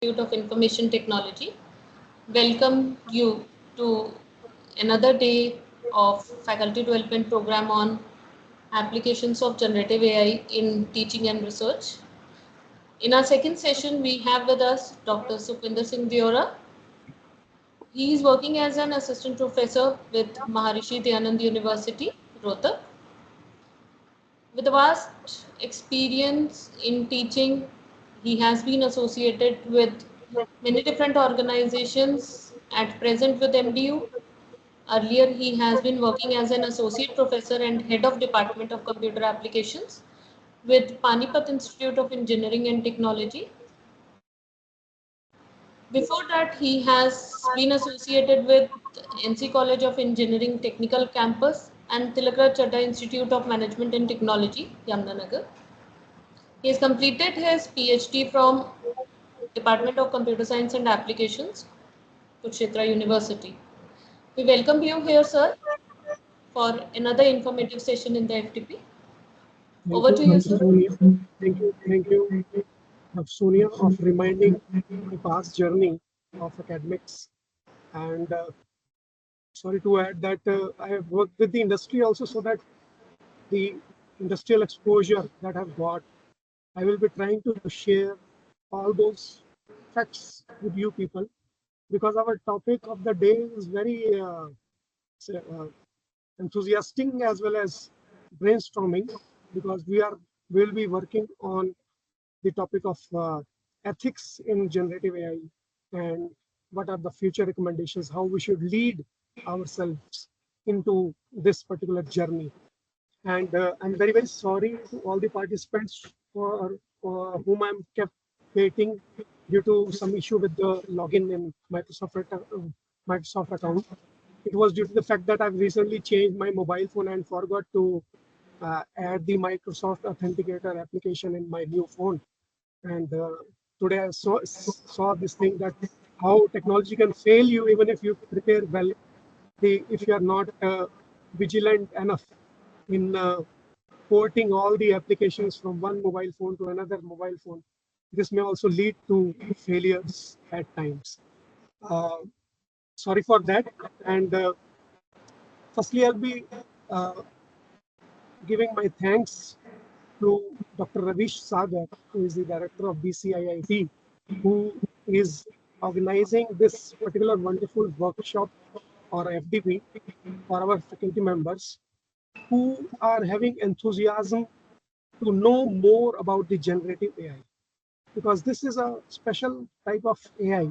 Institute of Information Technology. Welcome you to another day of faculty development program on applications of generative AI in teaching and research. In our second session, we have with us Dr. Sukhvinder Singh Diora. He is working as an assistant professor with Maharishi Dayanand University, Rohtak. With a vast experience in teaching, he has been associated with many different organizations. At present with MDU. Earlier, he has been working as an associate professor and head of Department of Computer Applications with Panipat Institute of Engineering and Technology. Before that, he has been associated with NC College of Engineering Technical Campus and Tilakraj Chadha Institute of Management and Technology, Yamnanagar. He has completed his PhD from Department of Computer Science and Applications, Kurukshetra University. We welcome you here, sir, for another informative session in the FTP. Thank Over you, to you, Dr. sir. Sonia. Thank you, Dr. Sonia, of reminding my past journey of academics. And sorry to add that I have worked with the industry also, so that the industrial exposure that I've got, I will be trying to share all those facts with you people, because our topic of the day is very enthusiastic as well as brainstorming, because will be working on the topic of ethics in generative AI, and what are the future recommendations, how we should lead ourselves into this particular journey. And I'm very, very sorry to all the participants for whom I'm kept waiting due to some issue with the login in Microsoft account. It was due to the fact that I've recently changed my mobile phone and forgot to add the Microsoft Authenticator application in my new phone. And today I saw this thing, that how technology can fail you even if you prepare well. If you are not vigilant enough in porting all the applications from one mobile phone to another mobile phone, this may also lead to failures at times. Uh, Sorry for that. And firstly, I'll be uh, giving my thanks to Dr. Ravish Sagar, who is the director of BCIIT, who is organizing this particular wonderful workshop or FDP for our faculty members who are having enthusiasm to know more about the generative AI. Because this is a special type of AI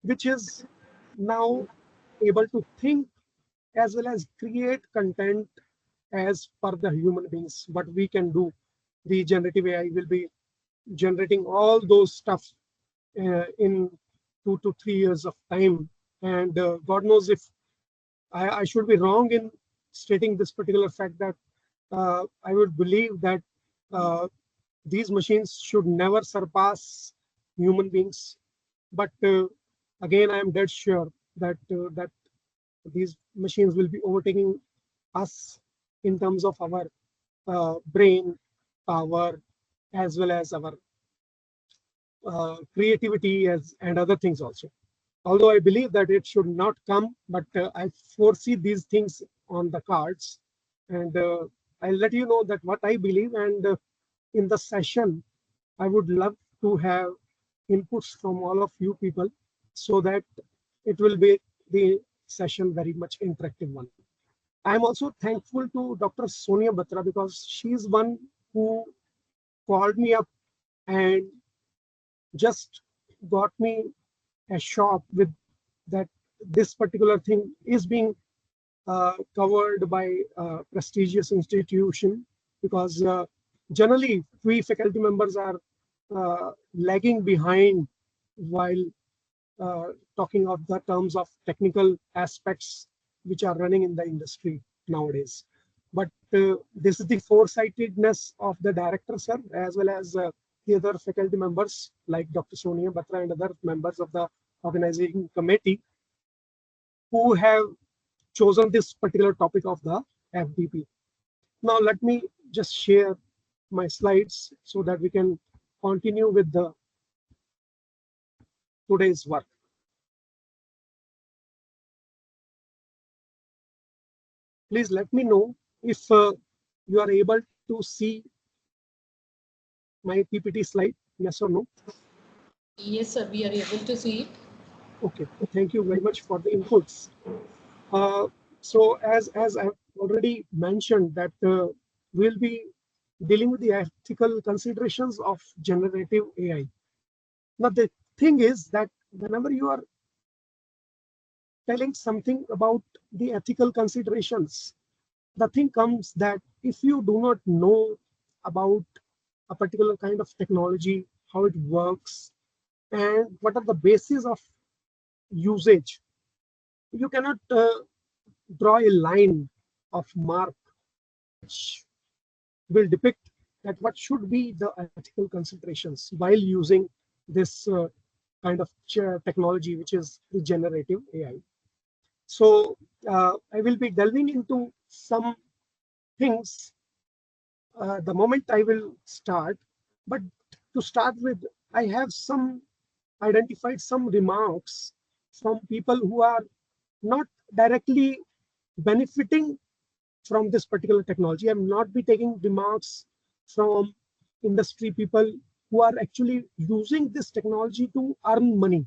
which is now able to think as well as create content as per the human beings. What we can do, the generative AI will be generating all those stuff in 2 to 3 years of time. And God knows if I should be wrong in stating this particular fact, that I would believe that uh, these machines should never surpass human beings. But again, I am dead sure that these machines will be overtaking us in terms of our brain power, as well as our creativity and other things also. Although I believe that it should not come, but I foresee these things on the cards. And I'll let you know that what I believe. And in the session, I would love to have inputs from all of you people, so that it will be the session very much interactive one. I'm also thankful to Dr. Sonia Batra, because she's one who called me up and just got me a shop with that this particular thing is being covered by a prestigious institution, because generally we faculty members are lagging behind while talking of the terms of technical aspects which are running in the industry nowadays. But this is the foresightedness of the director, sir, as well as the other faculty members like Dr. Sonia Batra and other members of the organizing committee, who have chosen this particular topic of the FDP. Now let me just share my slides so that we can continue with the today's work. Please let me know if you are able to see my PPT slide, yes or no? Yes, sir, we are able to see it. Okay, thank you very much for the inputs. So as I've already mentioned that we'll be dealing with the ethical considerations of generative AI. Now the thing is that whenever you are telling something about the ethical considerations, the thing comes that if you do not know about a particular kind of technology, how it works, and what are the basis of usage, you cannot draw a line of mark which will depict that what should be the ethical considerations while using this kind of technology, which is the generative AI. So I will be delving into some things the moment I will start. But to start with, I have identified some remarks from people who are not directly benefiting from this particular technology. I will not be taking remarks from industry people who are actually using this technology to earn money.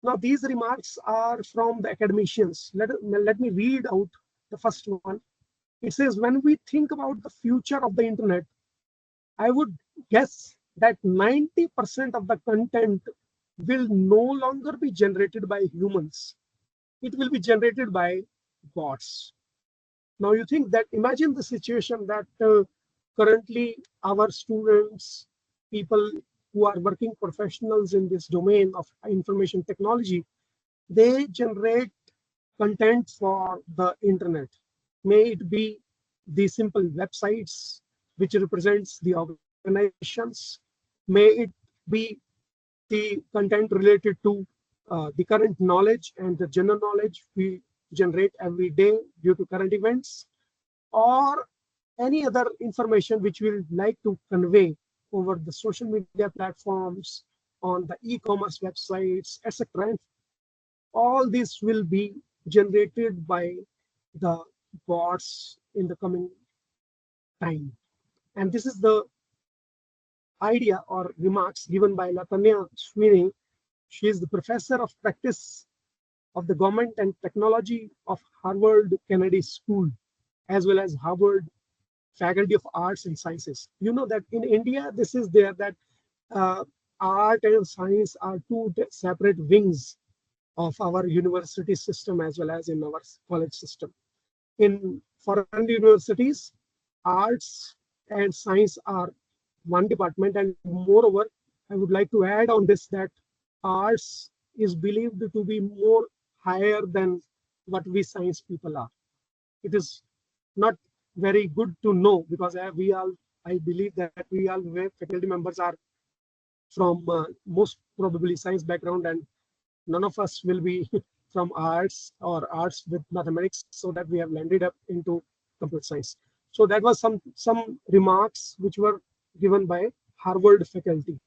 Now, these remarks are from the academicians. Let me read out the first one. It says, when we think about the future of the internet, I would guess that 90% of the content will no longer be generated by humans. It will be generated by bots. Now you think that, imagine the situation that currently our students, people who are working professionals in this domain of information technology, they generate content for the internet. May it be the simple websites which represents the organizations, may it be the content related to the current knowledge and the general knowledge we generate every day due to current events, or any other information which we would like to convey over the social media platforms, on the e-commerce websites, etc. All this will be generated by the bots in the coming time. And this is the idea or remarks given by Latanya Sweeney. She is the professor of practice of the government and technology of Harvard Kennedy School, as well as Harvard Faculty of Arts and Sciences. You know that in India, this is there that uh, art and science are two separate wings of our university system as well as in our college system. In foreign universities, arts and science are one department, and moreover, I would like to add on this that arts is believed to be more higher than what we science people are. It is not very good to know, because I believe that we all faculty members are from most probably science background, and none of us will be from arts or arts with mathematics, so that we have landed up into computer science. So that was some remarks which were given by Harvard faculty.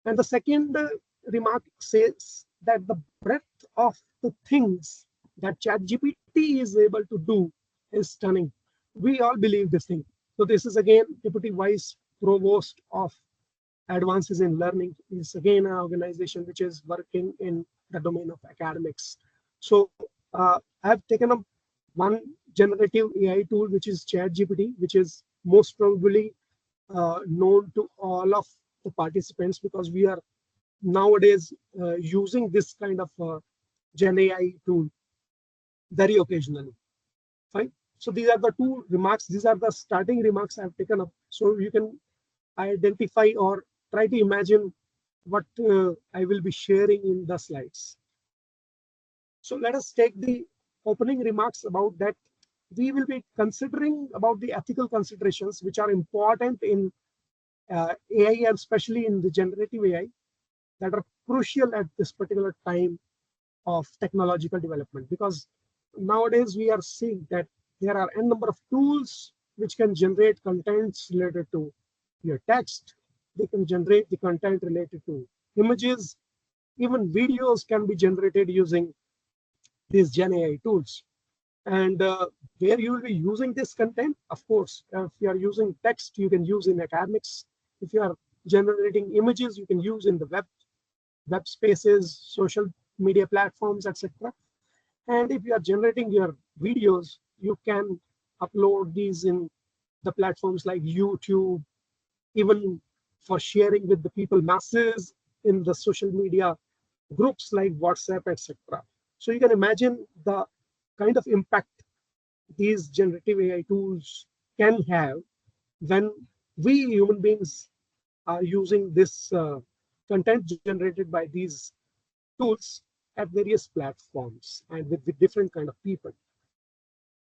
And the second remark says that the breadth of the things that ChatGPT is able to do is stunning. We all believe this thing. So this is again Deputy Vice Provost of Advances in Learning. Is again an organization which is working in the domain of academics. So I have taken up one generative AI tool, which is ChatGPT, which is most probably known to all of the participants, because we are nowadays using this kind of Gen AI tool very occasionally. Fine. So these are the two remarks. These are the starting remarks I've taken up. So you can identify or try to imagine what I will be sharing in the slides. So let us take the opening remarks about that. We will be considering about the ethical considerations which are important in AI, and especially in the generative AI, that are crucial at this particular time of technological development. Because nowadays we are seeing that there are n number of tools which can generate contents related to your text. They can generate the content related to images, even videos can be generated using these Gen AI tools. And where you will be using this content, of course, if you are using text, you can use in academics. If you are generating images, you can use in the web spaces, social media platforms, etc. And if you are generating your videos, you can upload these in the platforms like YouTube, even for sharing with the people masses in the social media groups like WhatsApp, etc. So you can imagine the kind of impact these generative AI tools can have when we human beings are using this content generated by these tools at various platforms and with different kind of people.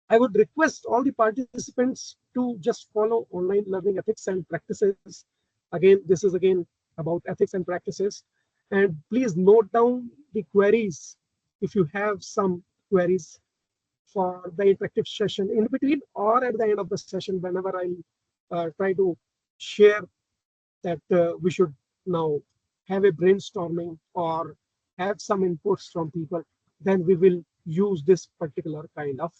I would request all the participants to just follow online learning ethics and practices. Again, this is again about ethics and practices. And please note down the queries if you have some queries for the interactive session in between or at the end of the session, whenever I try to share that we should now have a brainstorming or have some inputs from people, then we will use this particular kind of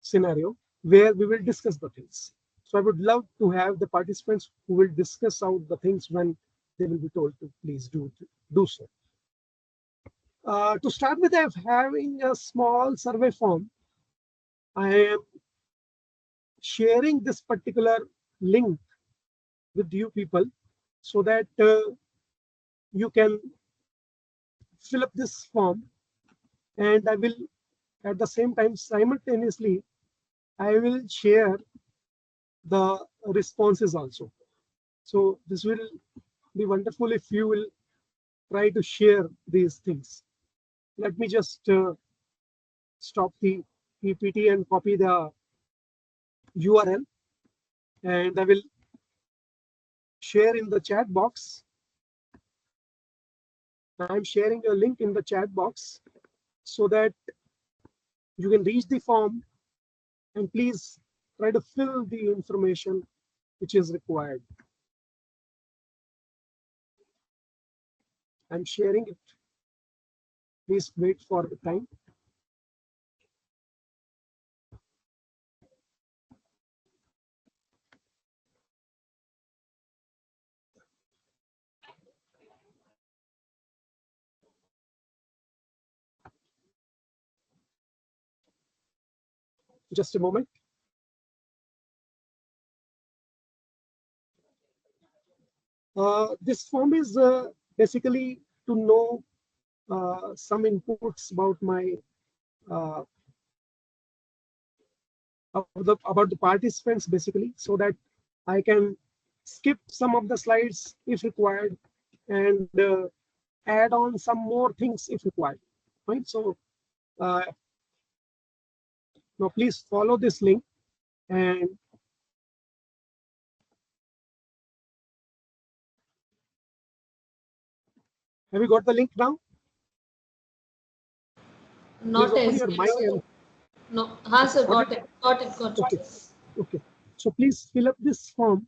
scenario where we will discuss the things. So I would love to have the participants who will discuss out the things when they will be told to please do so. To start with, I'm having a small survey form. I am sharing this particular link with you people so that you can fill up this form, and I will at the same time simultaneously I will share the responses also. So this will be wonderful if you will try to share these things. Let me just stop the PPT and copy the URL, and I will share in the chat box. I'm sharing a link in the chat box so that you can reach the form, and please try to fill the information which is required. I'm sharing it. Please wait for the time. Just a moment. This form is basically to know some inputs about my about the participants, basically, so that I can skip some of the slides if required and add on some more things if required. Right. So now please follow this link, and have you got the link now? Not Please open as your yet. mic and No, sir, got it. okay. Okay. So please fill up this form.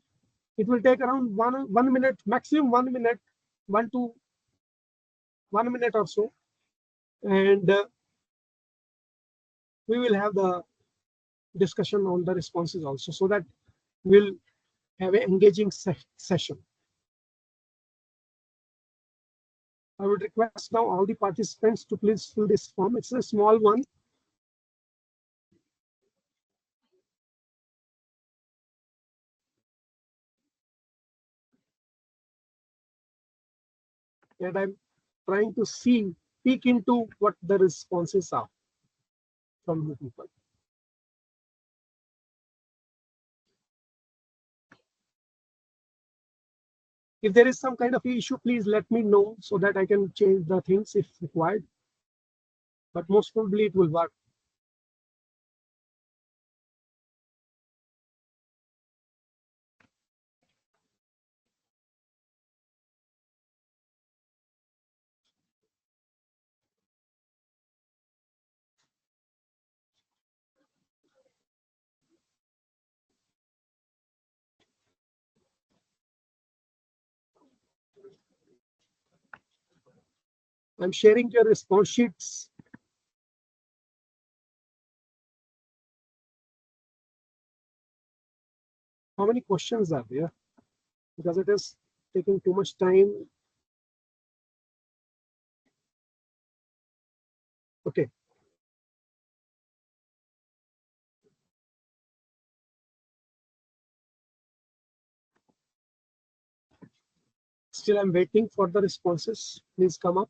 It will take around one minute, maximum 1 minute, 1 minute or so, and we will have the discussion on the responses also, so that we'll have an engaging session. I would request now all the participants to please fill this form. It's a small one. And I'm trying to peek into what the responses are from you people. If there is some kind of issue, please let me know so that I can change the things if required. But most probably it will work. I'm sharing your response sheets. How many questions are there? Because it is taking too much time. Okay. Still, I'm waiting for the responses. Please come up.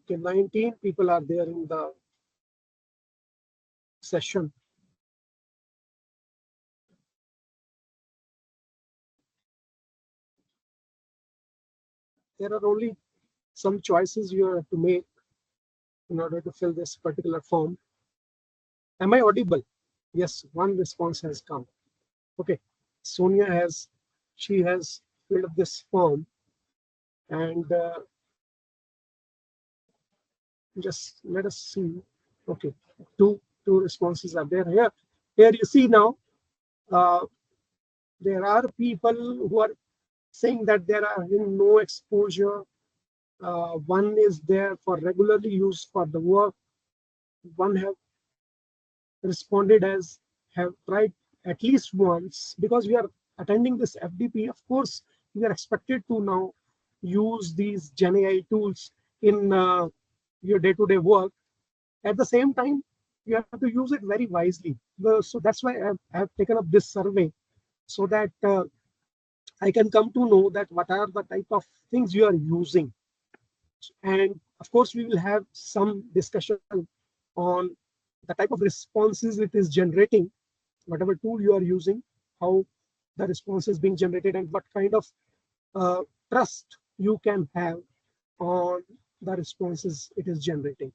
Okay, 19 people are there in the session. There are only some choices you have to make in order to fill this particular form. Am I audible? Yes, one response has come. Okay, Sonia she has filled up this form, and just let us see. Okay, two responses are there here. Here you see now, uh, there are people who are saying that there are no exposure. One is there for regularly use for the work. One have responded as have tried at least once. Because we are attending this FDP, of course, we are expected to now use these Gen AI tools in your day-to-day work. At the same time, you have to use it very wisely. So that's why I have taken up this survey, so that I can come to know that what are the type of things you are using. And of course, we will have some discussion on the type of responses it is generating, whatever tool you are using, how the response is being generated, and what kind of uh, trust you can have on the responses it is generating.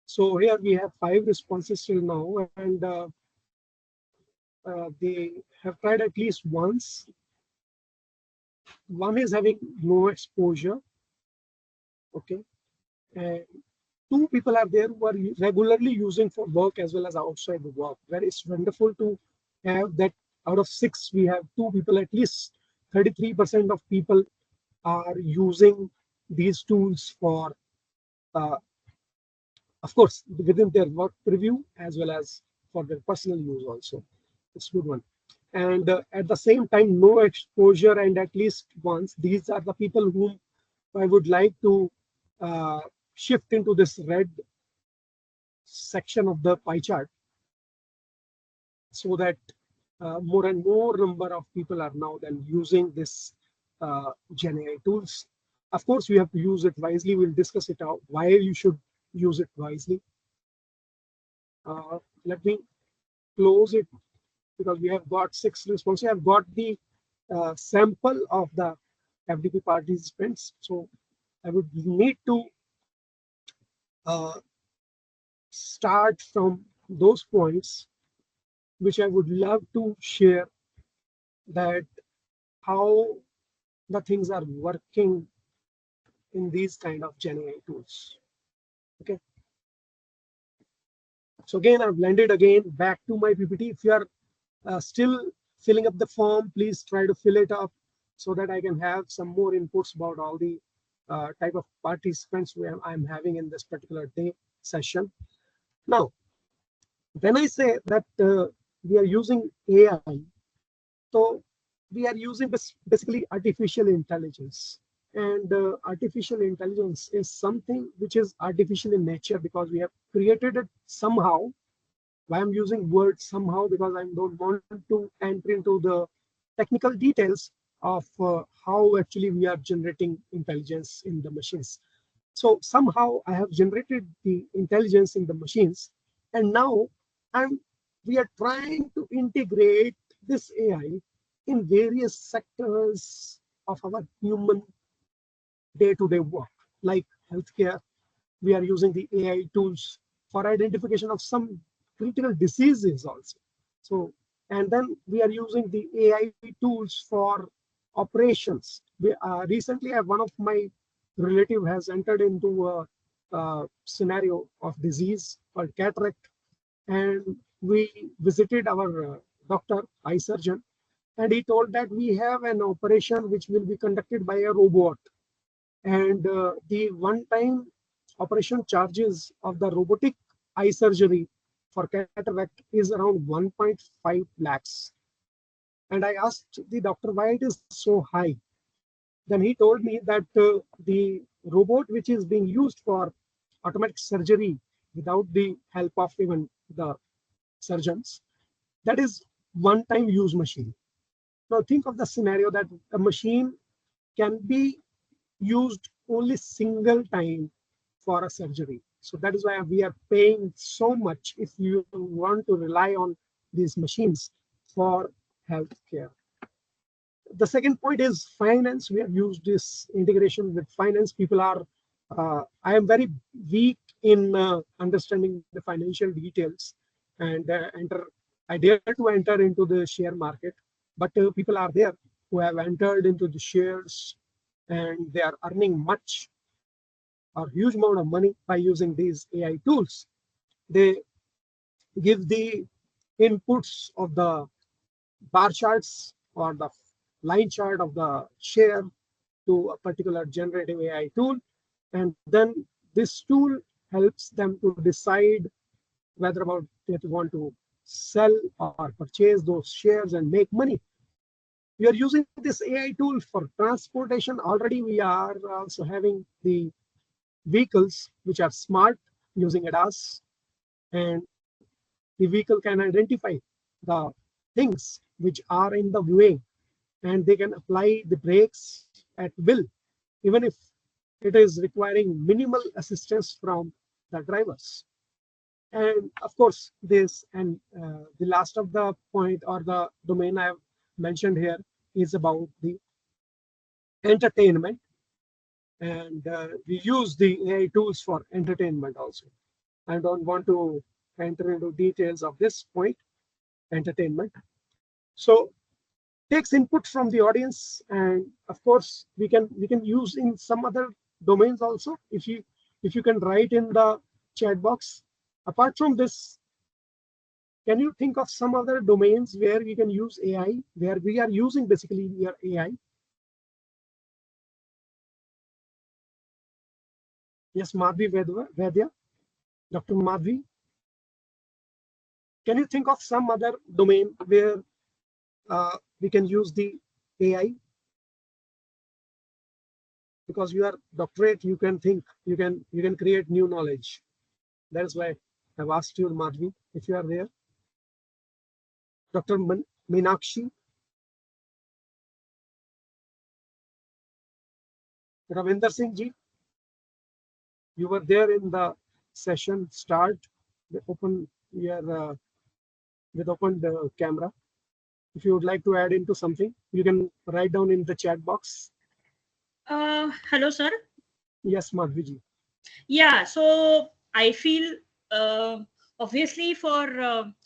So here we have 5 responses till now, and they have tried at least once. One is having no exposure. Okay, and 2 people are there who are regularly using for work as well as outside the work. Where it's wonderful to have that out of 6, we have 2 people, at least 33% of people are using these tools for, uh, of course, within their work preview as well as for their personal use also. It's a good one. And at the same time, no exposure and at least once. These are the people whom I would like to uh, shift into this red section of the pie chart, so that more and more number of people are now then using this Gen AI tools. Of course, we have to use it wisely. We'll discuss it out why you should use it wisely. Let me close it, because we have got 6 responses. I've got the sample of the FDP participants. So I would need to uh, start from those points, which I would love to share, that how the things are working in these kind of Gen AI tools. Okay. So again, I've landed again back to my PPT. If you are still filling up the form, please try to fill it up so that I can have some more inputs about all the type of participants I'm having in this particular day session. Now, when I say that we are using AI, so we are using basically artificial intelligence. And artificial intelligence is something which is artificial in nature, because we have created it somehow. Why I'm using word somehow? Because I don't want to enter into the technical details of how actually we are generating intelligence in the machines. So somehow I have generated the intelligence in the machines, and now we are trying to integrate this AI in various sectors of our human day-to-day work, like healthcare. We are using the AI tools for identification of some critical diseases also. So, and then we are using the AI tools for operations. Recently, one of my relative has entered into a scenario of disease called cataract, and we visited our doctor, eye surgeon, and he told that we have an operation which will be conducted by a robot, and the one-time operation charges of the robotic eye surgery for cataract is around 1.5 lakhs. And I asked the doctor why it is so high. Then he told me that the robot which is being used for automatic surgery without the help of even the surgeons, that is one-time use machine. Now think of the scenario that a machine can be used only single time for a surgery. So that is why we are paying so much if you want to rely on these machines for healthcare. The second point is finance. We have used this integration with finance. People are, I am very weak in understanding the financial details and I dare to enter into the share market, but people are there who have entered into the shares and they are earning much or huge amount of money by using these AI tools. They give the inputs of the bar charts or the line chart of the share to a particular generative AI tool. And then this tool helps them to decide whether about they want to sell or purchase those shares and make money. We are using this AI tool for transportation. Already we are also having the vehicles which are smart using ADAS, and the vehicle can identify the things which are in the way, and they can apply the brakes at will, even if it is requiring minimal assistance from the drivers. And of course, this and the last of the point or the domain I have mentioned here is about the entertainment. And we use the AI tools for entertainment also. I don't want to enter into details of this point, entertainment. So takes input from the audience, and of course we can use in some other domains also. If you can write in the chat box. Apart from this, can you think of some other domains where we can use AI, where we are using basically your AI? Yes, Madhvi Vedya, Dr. Madhvi. Can you think of some other domain where we can use the AI? Because you are doctorate, you can think, you can create new knowledge. That is why I've asked you, Madhvi, if you are there. Dr. Meenakshi, Ravinder Singh ji, you were there in the session start. Open your with opened camera. If you would like to add into something, you can write down in the chat box. Hello, sir. Yes, Madhvi ji. Yeah, so I feel obviously for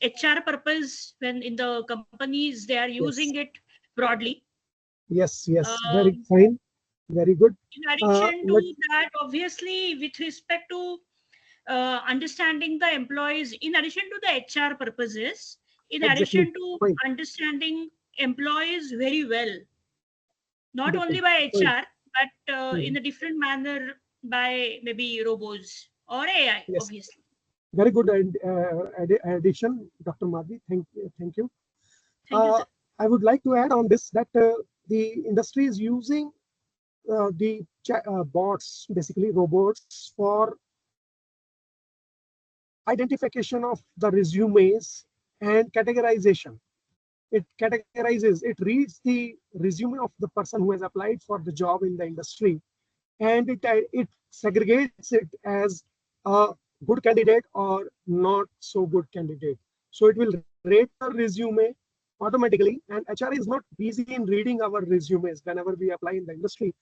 HR purpose, when in the companies they are using it broadly. Yes, very fine, very good. In addition to that, obviously with respect to understanding the employees, in addition to the HR purposes, in addition to understanding employees very well, not only by HR, but in a different manner by maybe robots or AI, obviously. Very good addition, Dr. Madhvi. Thank you. Thank you, sir. I would like to add on this that the industry is using the bots, basically robots, for identification of the resumes and categorization. It categorizes, it reads the resume of the person who has applied for the job in the industry, and it segregates it as a good candidate or not so good candidate. So it will rate the resume automatically, and HR is not busy in reading our resumes. Whenever we apply in the industry,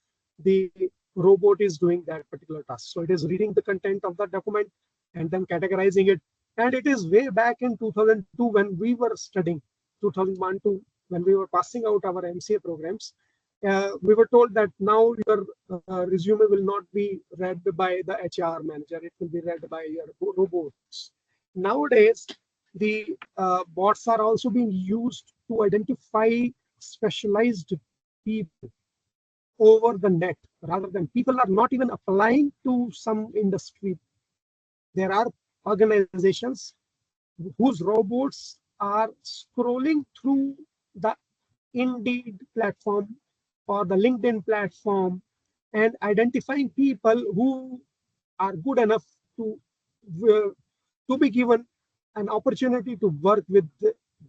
the robot is doing that particular task. So it is reading the content of the document and then categorizing it And it is way back in 2002 when we were studying, 2001 to when we were passing out our MCA programs. We were told that now your resume will not be read by the HR manager, it will be read by your robots. Nowadays, the bots are also being used to identify specialized people over the net, rather than people are not even applying to some industry. There are organizations whose robots are scrolling through the Indeed platform or the LinkedIn platform and identifying people who are good enough to be given an opportunity to work with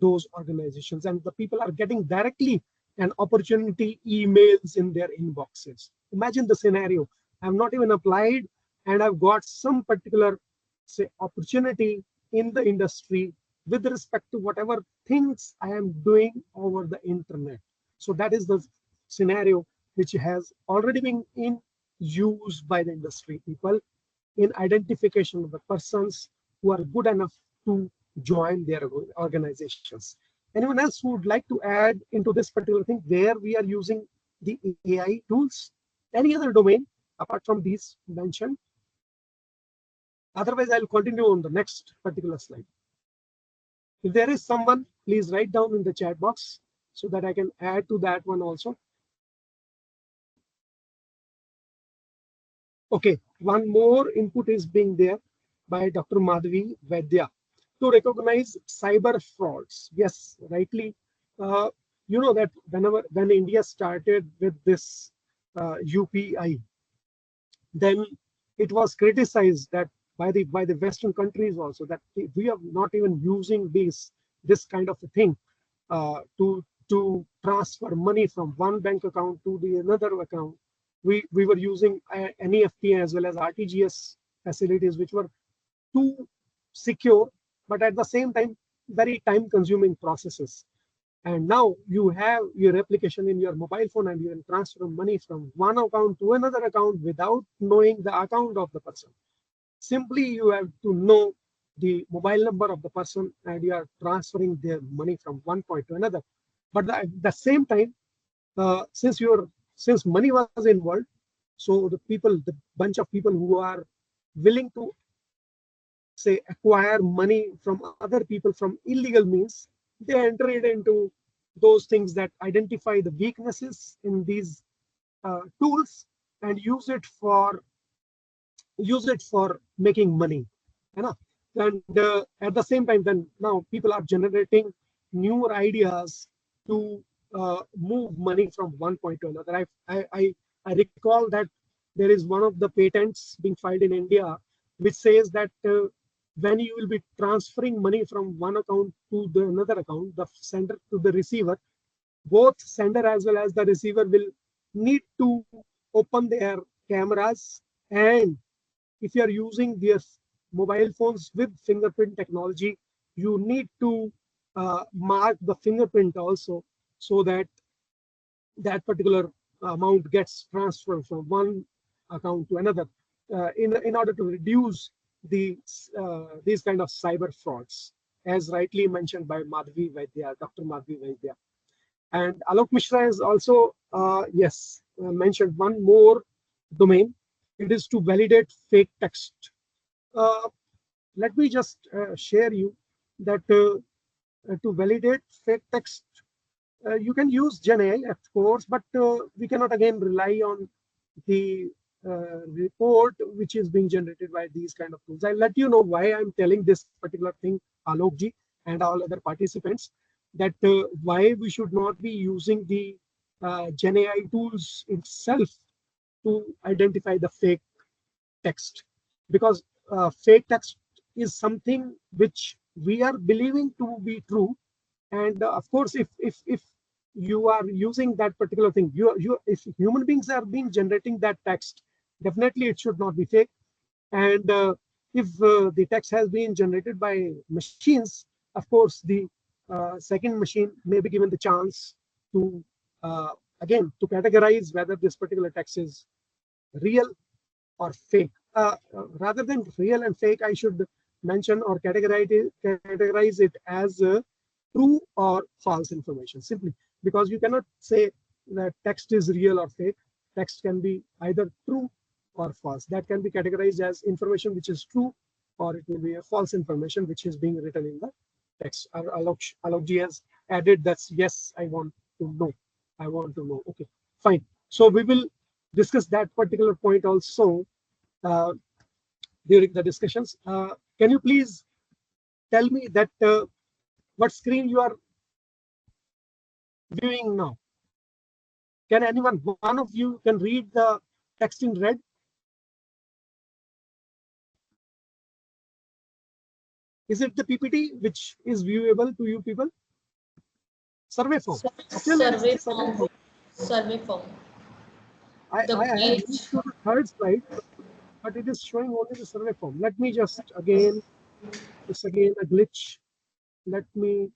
those organizations, and the people are getting directly an opportunity emails in their inboxes. Imagine the scenario. I've not even applied and I've got some particular, say, opportunity in the industry with respect to whatever things I am doing over the internet. So that is the scenario which has already been in use by the industry people in identification of the persons who are good enough to join their organizations. Anyone else who would like to add into this particular thing where we are using the AI tools? Any other domain apart from these mentioned? Otherwise, I'll continue on the next particular slide. If there is someone, please write down in the chat box so that I can add to that one also. Okay, one more input is being there by Dr. Madhavi Vaidya to recognize cyber frauds. Yes, rightly. You know that when India started with this UPI, then it was criticized that by the Western countries also, that we are not even using this kind of a thing to transfer money from one bank account to the another account. We were using NEFT as well as RTGS facilities, which were too secure, but at the same time very time-consuming processes. And now you have your application in your mobile phone and you can transfer money from one account to another account without knowing the account of the person. Simply you have to know the mobile number of the person and you are transferring their money from one point to another. But at the same time, since money was involved, so the bunch of people who are willing to, say, acquire money from other people from illegal means, they enter it into those things that identify the weaknesses in these tools and use it for making money. You know? And at the same time, then now people are generating newer ideas to move money from one point to another. I recall that there is one of the patents being filed in India which says that when you will be transferring money from one account to the another account, the sender to the receiver, both sender as well as the receiver will need to open their cameras, and if you are using their mobile phones with fingerprint technology, you need to mark the fingerprint also, so that that particular amount gets transferred from one account to another in order to reduce these kind of cyber frauds, as rightly mentioned by Madhavi Vaidya, Dr. Madhavi Vaidya. And Alok Mishra has also, mentioned one more domain. It is to validate fake text. Let me just share you that to validate fake text, you can use GenAI, of course, but we cannot again rely on the report which is being generated by these kind of tools. I'll let you know why I'm telling this particular thing, Alokji and all other participants, that why we should not be using the GenAI tools itself to identify the fake text, because fake text is something which we are believing to be true. And of course, if you are using that particular thing, if human beings are being generating that text, definitely it should not be fake. And if the text has been generated by machines, of course, the second machine may be given the chance to again to categorize whether this particular text is real or fake. Rather than real and fake, I should mention or categorize it as true or false information, simply because you cannot say that text is real or fake. Text can be either true or false. That can be categorized as information which is true, or it will be a false information which is being written in the text. Alok ji has added that's yes, I want to know. I want to know. Okay, fine. So we will discuss that particular point also during the discussions. Can you please tell me that what screen you are viewing now? Can anyone, one of you can read the text in red? Is it the PPT which is viewable to you people? Survey form. Survey form. Survey form. I have moved to the third slide, but it is showing only the survey form. Let me just again, it's again a glitch. Let me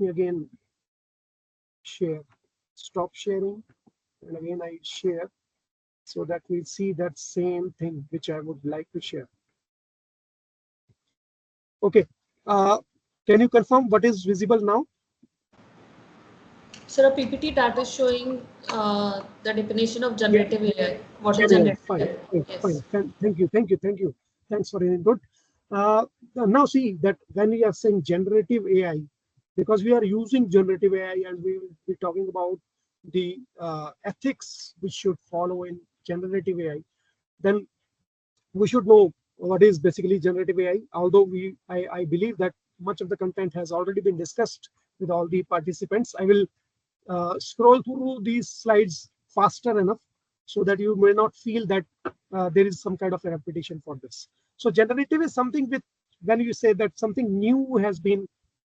again share. Stop sharing, and again I share, so that we see that same thing which I would like to share. Okay, can you confirm what is visible now? Sir, a PPT that is showing the definition of generative AI. What is generative AI? Fine. Thank you. Thanks for your input. Now see that when we are saying generative AI, because we are using generative AI and we will be talking about the ethics which should follow in generative AI, then we should know what is basically generative AI. Although I believe that much of the content has already been discussed with all the participants, I will scroll through these slides faster enough so that you may not feel that there is some kind of a repetition for this. So generative is something with, when you say that something new has been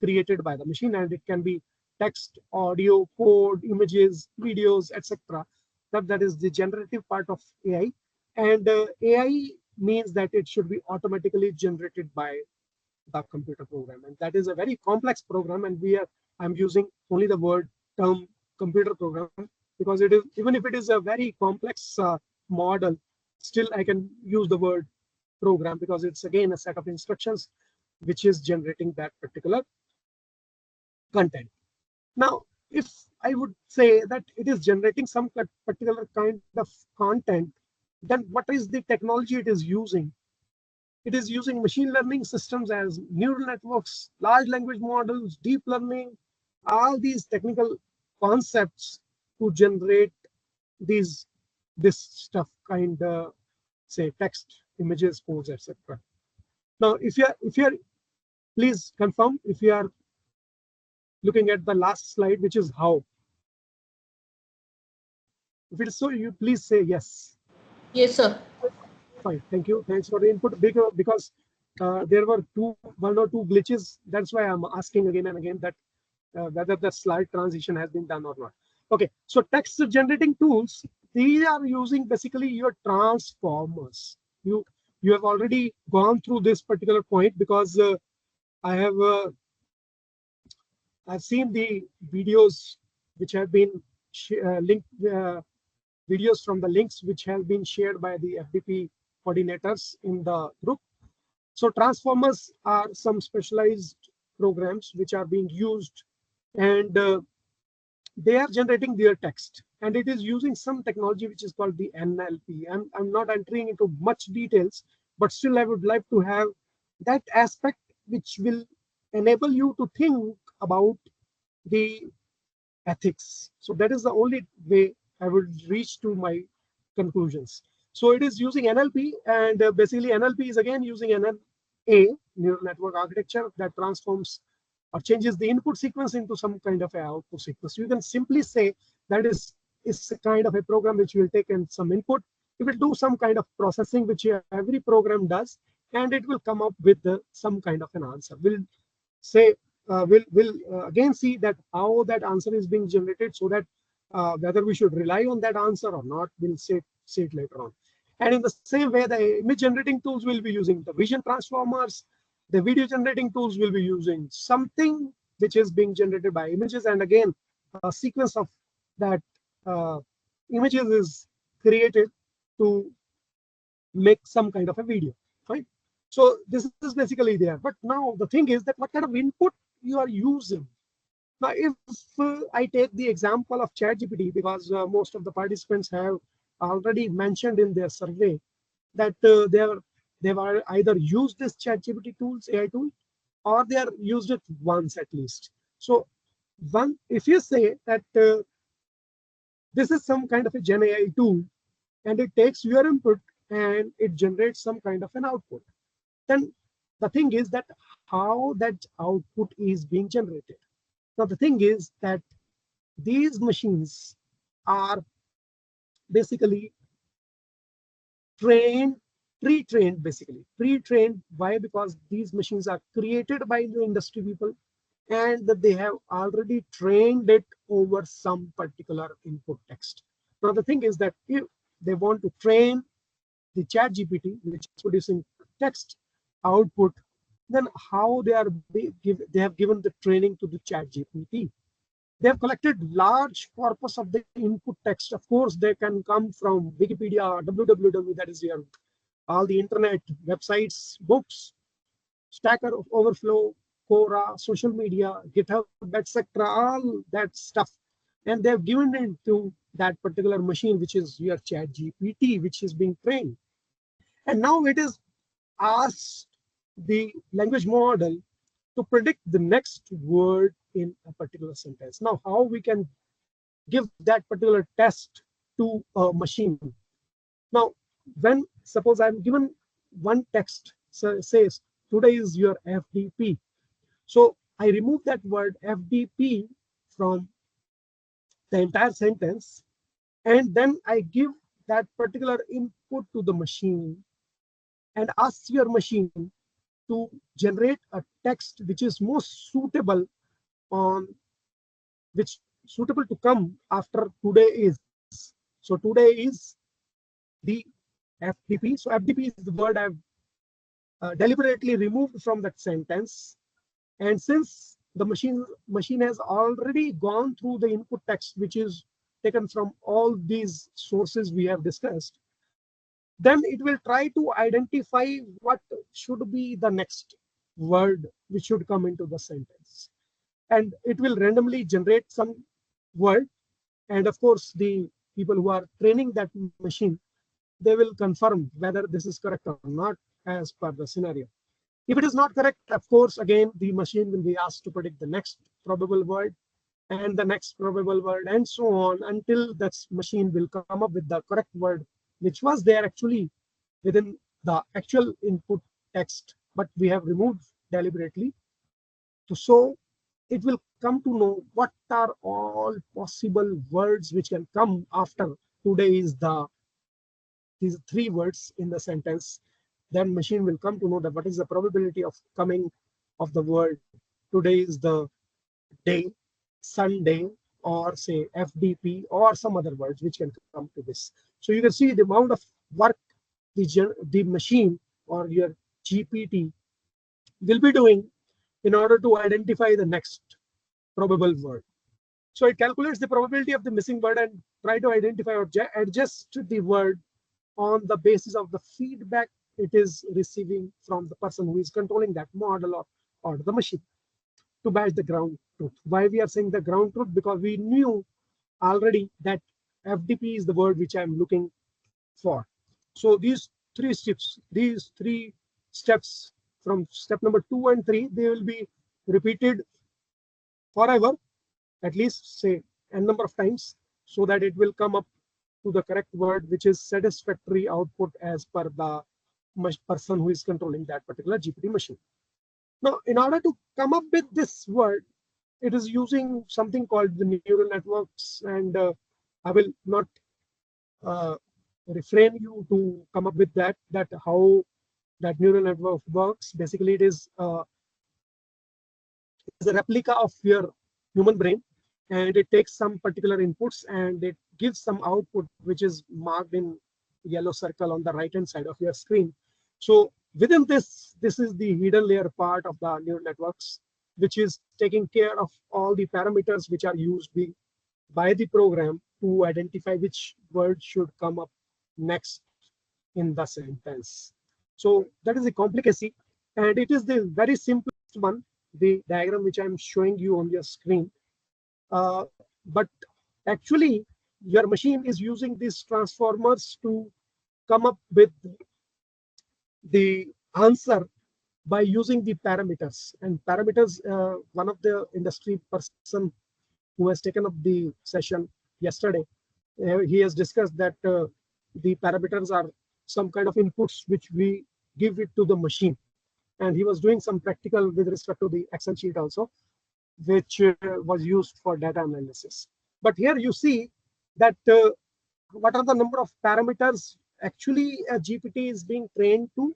created by the machine, and it can be text, audio, code, images, videos, etc. That is the generative part of AI. And AI means that it should be automatically generated by the computer program, and that is a very complex program. And I'm using only the word term computer program because it is, even if it is a very complex model, still I can use the word program because it's again a set of instructions which is generating that particular content. Now, if I would say that it is generating some particular kind of content, then what is the technology it is using? It is using machine learning systems as neural networks, large language models, deep learning, all these technical concepts to generate this stuff, kind of say text, images, codes, etc. Now, if you're please confirm if you are looking at the last slide, which is how. If it is so, you please say yes. Yes, sir. Fine, thank you. Thanks for the input. Because there were one or two glitches. That's why I'm asking again and again that whether the slide transition has been done or not. Okay, so text generating tools, these are using basically your transformers. You have already gone through this particular point because I've seen the videos which have been linked, videos from the links which have been shared by the FDP coordinators in the group. So transformers are some specialized programs which are being used, and they are generating their text, and it is using some technology which is called the NLP. I'm not entering into much details, but still I would like to have that aspect which will enable you to think about the ethics. So that is the only way I would reach to my conclusions. So it is using NLP, and basically NLP is again using NNA, neural network architecture, that transforms or changes the input sequence into some kind of an output sequence. You can simply say that is a kind of a program which will take in some input. It will do some kind of processing, which every program does, and it will come up with some kind of an answer. We'll say we'll again see that how that answer is being generated, so that whether we should rely on that answer or not, we'll say it later on. And in the same way, the image generating tools will be using the vision transformers. The video generating tools will be using something which is being generated by images, and again a sequence of that images is created to make some kind of a video, fine. So this is basically there. But now the thing is that what kind of input you are using. Now, if I take the example of ChatGPT, because most of the participants have already mentioned in their survey that they've either used this ChatGPT tools, AI tool, or they are used it once at least. So if you say that this is some kind of a Gen AI tool, and it takes your input and it generates some kind of an output, then the thing is that how that output is being generated. Now, the thing is that these machines are basically trained, pre-trained, basically pre-trained. Why? Because these machines are created by the industry people, and that they have already trained it over some particular input text. Now, the thing is that if they want to train the chat GPT, which is producing text output, then how they have given the training to the chat GPT. They have collected large corpus of the input text. Of course, they can come from Wikipedia, www, that is your all the internet websites, books, Stack Overflow, Quora, social media, GitHub, etc., all that stuff. And they've given it to that particular machine, which is your chat GPT, which is being trained. And now it is asked the language model to predict the next word in a particular sentence. Now, how we can give that particular test to a machine? Now, when suppose I'm given one text, so says today is your FDP. So I remove that word FDP from the entire sentence, and then I give that particular input to the machine and ask your machine to generate a text which is most suitable on which suitable to come after today is. So today is the FDP. So FDP is the word I've deliberately removed from that sentence. And since the machine has already gone through the input text, which is taken from all these sources we have discussed, then it will try to identify what should be the next word which should come into the sentence. And it will randomly generate some word. And of course, the people who are training that machine, they will confirm whether this is correct or not as per the scenario. If it is not correct, of course, again, the machine will be asked to predict the next probable word and the next probable word, and so on, until that machine will come up with the correct word, which was there actually within the actual input text, but we have removed deliberately. So it will come to know what are all possible words which can come after today is these three words in the sentence. Then machine will come to know that what is the probability of coming of the word today is the day, Sunday, or say FDP, or some other words which can come to this. So you can see the amount of work the machine or your GPT will be doing in order to identify the next probable word. So it calculates the probability of the missing word and try to identify or adjust the word on the basis of the feedback it is receiving from the person who is controlling that model or the machine to match the ground truth. Why we are saying the ground truth? Because we knew already that FDP is the word which I'm looking for. So these three steps from step number 2 and 3, they will be repeated forever, at least say n number of times, so that it will come up to the correct word, which is satisfactory output as per the person who is controlling that particular GPT machine. Now, in order to come up with this word, it is using something called the neural networks, and I will not refrain you to come up with that how that neural network works. Basically, it is a replica of your human brain, and it takes some particular inputs and it gives some output which is marked in yellow circle on the right hand side of your screen. So within this is the hidden layer part of the neural networks, which is taking care of all the parameters which are used by the program to identify which word should come up next in the sentence. So that is the complicacy, and it is the very simplest one, the diagram which I'm showing you on your screen. But actually, your machine is using these transformers to come up with the answer by using the parameters. And parameters, one of the industry person who has taken up the session yesterday, he has discussed that the parameters are some kind of inputs which we give it to the machine. And he was doing some practical with respect to the Excel sheet also, which was used for data analysis. But here you see that what are the number of parameters actually a GPT is being trained to.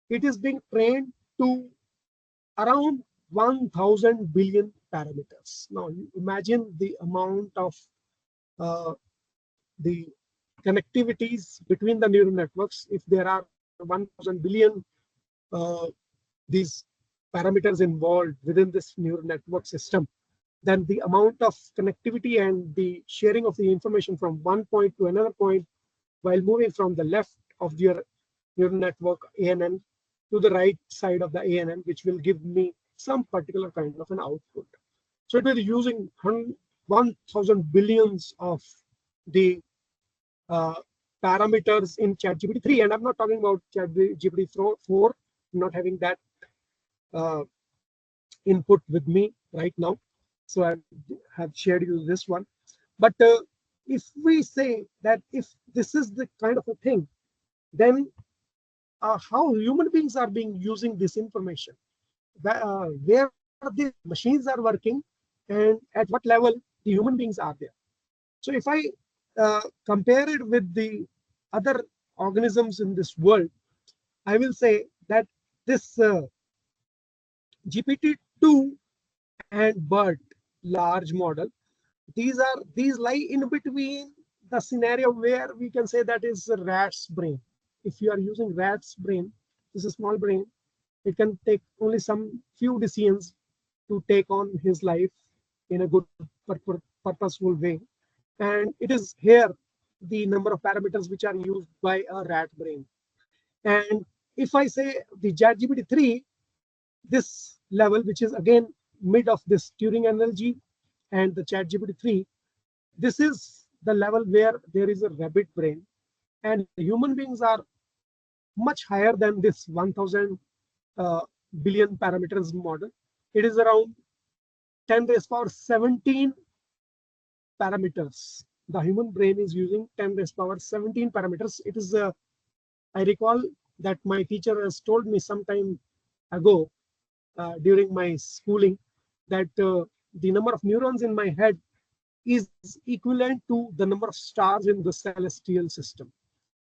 It is being trained to around 1000 billion parameters. Now you imagine the amount of the connectivities between the neural networks. If there are 1000 billion these parameters involved within this neural network system, then the amount of connectivity and the sharing of the information from one point to another point while moving from the left of your neural network ANN to the right side of the ANN, which will give me some particular kind of an output. So it will be using 1000 billions of the parameters in ChatGPT 3, and I'm not talking about ChatGPT 4. I'm not having that input with me right now, so I have shared you this one. But if we say that if this is the kind of a thing, then how human beings are being using this information, where the machines are working, and at what level the human beings are there. So if I compare it with the other organisms in this world, I will say that this GPT-2 and BERT large model, these lie in between the scenario where we can say that is a rat's brain. If you are using rat's brain, this is a small brain, it can take only some few decisions to take on his life in a good purposeful way. And it is here the number of parameters which are used by a rat brain. And if I say the ChatGPT 3, this level, which is again mid of this Turing analogy and the ChatGPT 3, this is the level where there is a rabbit brain, and human beings are much higher than this 1000 billion parameters model. It is around 10⁻17 parameters. The human brain is using 10⁻17 parameters. It is I recall that my teacher has told me some time ago during my schooling that the number of neurons in my head is equivalent to the number of stars in the celestial system.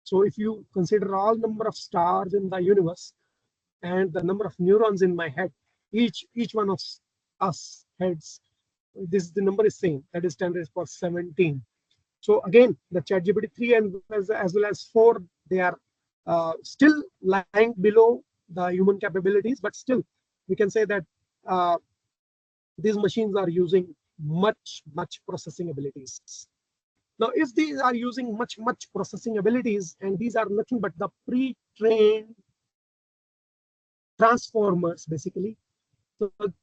So if you consider all number of stars in the universe and the number of neurons in my head, each one of us heads, the number is same, that is 10⁻17. So again, the ChatGPT 3 and as well as 4, they are still lying below the human capabilities, but still we can say that these machines are using much processing abilities. Now, if these are using much processing abilities, and these are nothing but the pre-trained transformers, basically.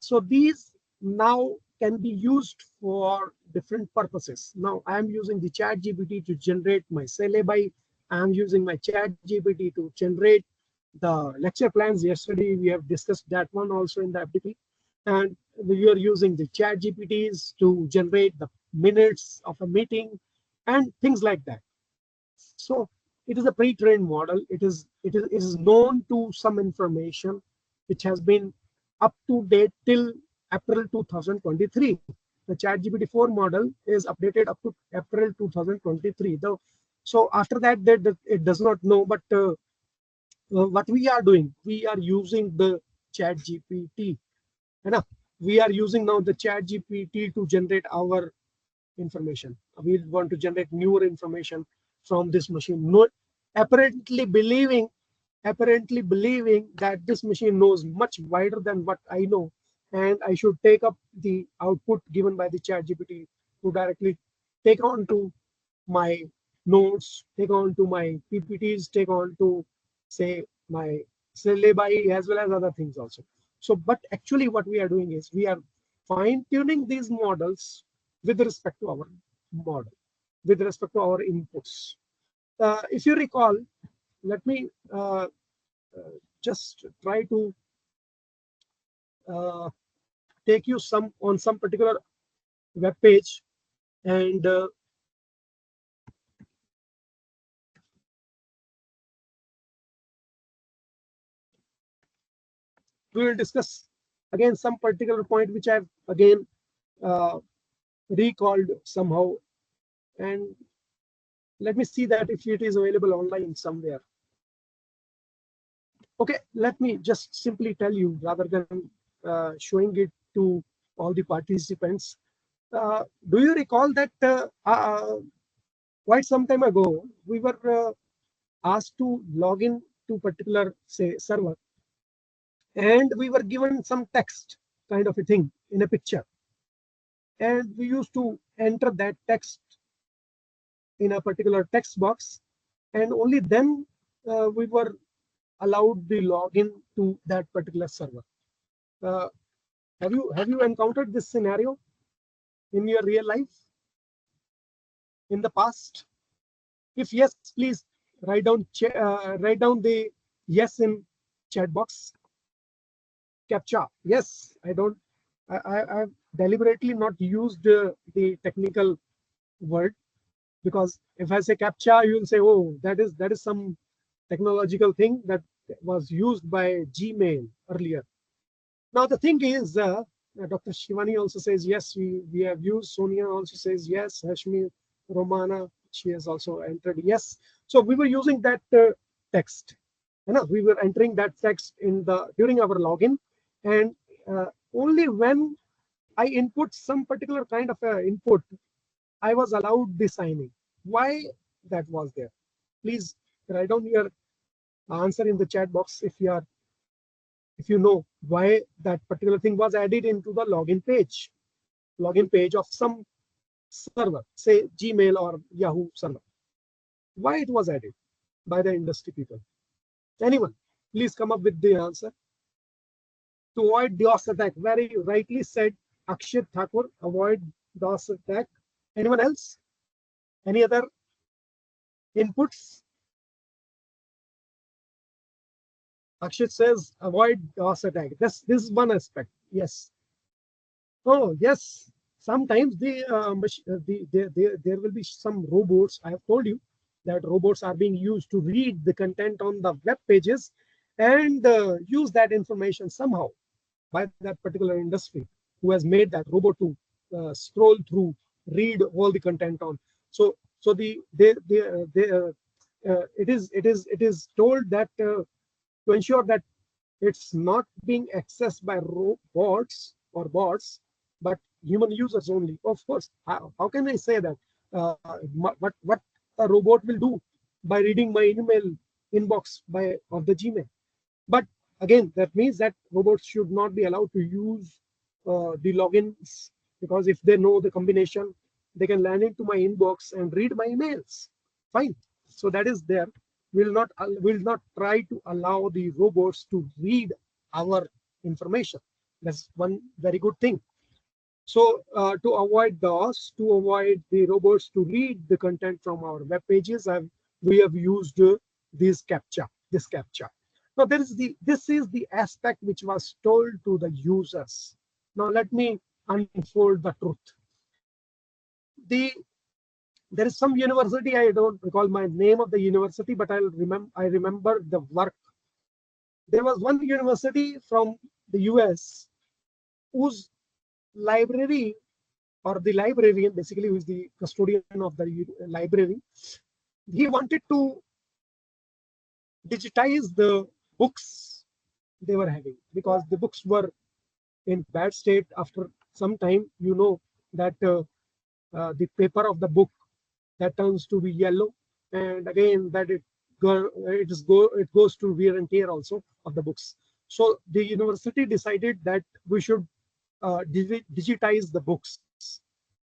So these now can be used for different purposes. Now, I am using the ChatGPT to generate my syllabi. I am using my ChatGPT to generate the lecture plans. Yesterday, we have discussed that one also in the FDP. And we are using the ChatGPTs to generate the minutes of a meeting and things like that. So it is a pre-trained model. It is known to some information which has been up to date till April 2023. The ChatGPT 4 model is updated up to April 2023. Though, so after that, it does not know. But what we are doing, we are using the ChatGPT. We are using now the ChatGPT to generate our information. We want to generate newer information from this machine. Apparently believing that this machine knows much wider than what I know, and I should take up the output given by the ChatGPT to directly take on to my notes, take on to my PPTs, take on to say my syllabi as well as other things also. So, but actually what we are doing is we are fine tuning these models with respect to our model, with respect to our inputs. If you recall, let me just try to take you on some particular web page, and we will discuss again some particular point which I've again recalled somehow, and let me see that if it is available online somewhere. Okay, let me just simply tell you rather than showing it to all the participants. Do you recall that quite some time ago we were asked to log in to particular say server, and we were given some text kind of a thing in a picture, and we used to enter that text in a particular text box, and only then we were allowed the login to that particular server. Uh, have you encountered this scenario in your real life in the past? If yes, please write down the yes in chat box. CAPTCHA. Yes, I've deliberately not used the technical word, because if I say CAPTCHA, you will say, oh, that is some technological thing that was used by Gmail earlier. Now the thing is, Dr. Shivani also says yes, we have used. Sonia also says yes. Hashmi, Romana, she has also entered yes. So we were using that text. You know, we were entering that text in during our login, and only when I input some particular kind of input, I was allowed the signing. Why that was there? Please write down your answer in the chat box if you know why that particular thing was added into the login page of some server, say Gmail or Yahoo server. Why it was added by the industry people? Anyone, please come up with the answer. To avoid DOS attack, very rightly said, Akshit Thakur, avoid DOS attack. Anyone else? Any other inputs? Akshit says avoid DOS attack. This is one aspect. Yes. Oh yes. Sometimes there will be some robots. I have told you that robots are being used to read the content on the web pages and use that information somehow by that particular industry who has made that robot to scroll through, read all the content on. So it is told that to ensure that it's not being accessed by robots or bots, but human users only. Of course, how can I say that? What a robot will do by reading my email inbox of the Gmail? But again, that means that robots should not be allowed to use the logins, because if they know the combination, they can land into my inbox and read my emails. Fine. So that is there. Will not try to allow the robots to read our information. That's one very good thing. So to avoid DOS, to avoid the robots to read the content from our web pages, we have used this CAPTCHA. Now this is the aspect which was told to the users. Now let me unfold the truth. There is some university, I don't recall my name of the university, but I remember the work. There was one university from the US whose library, or the librarian basically, who is the custodian of the library, he wanted to digitize the books they were having, because the books were in bad state. After some time, you know that the paper of the book that turns to be yellow, and again that it goes to wear and tear also of the books. So the university decided that we should digitize the books,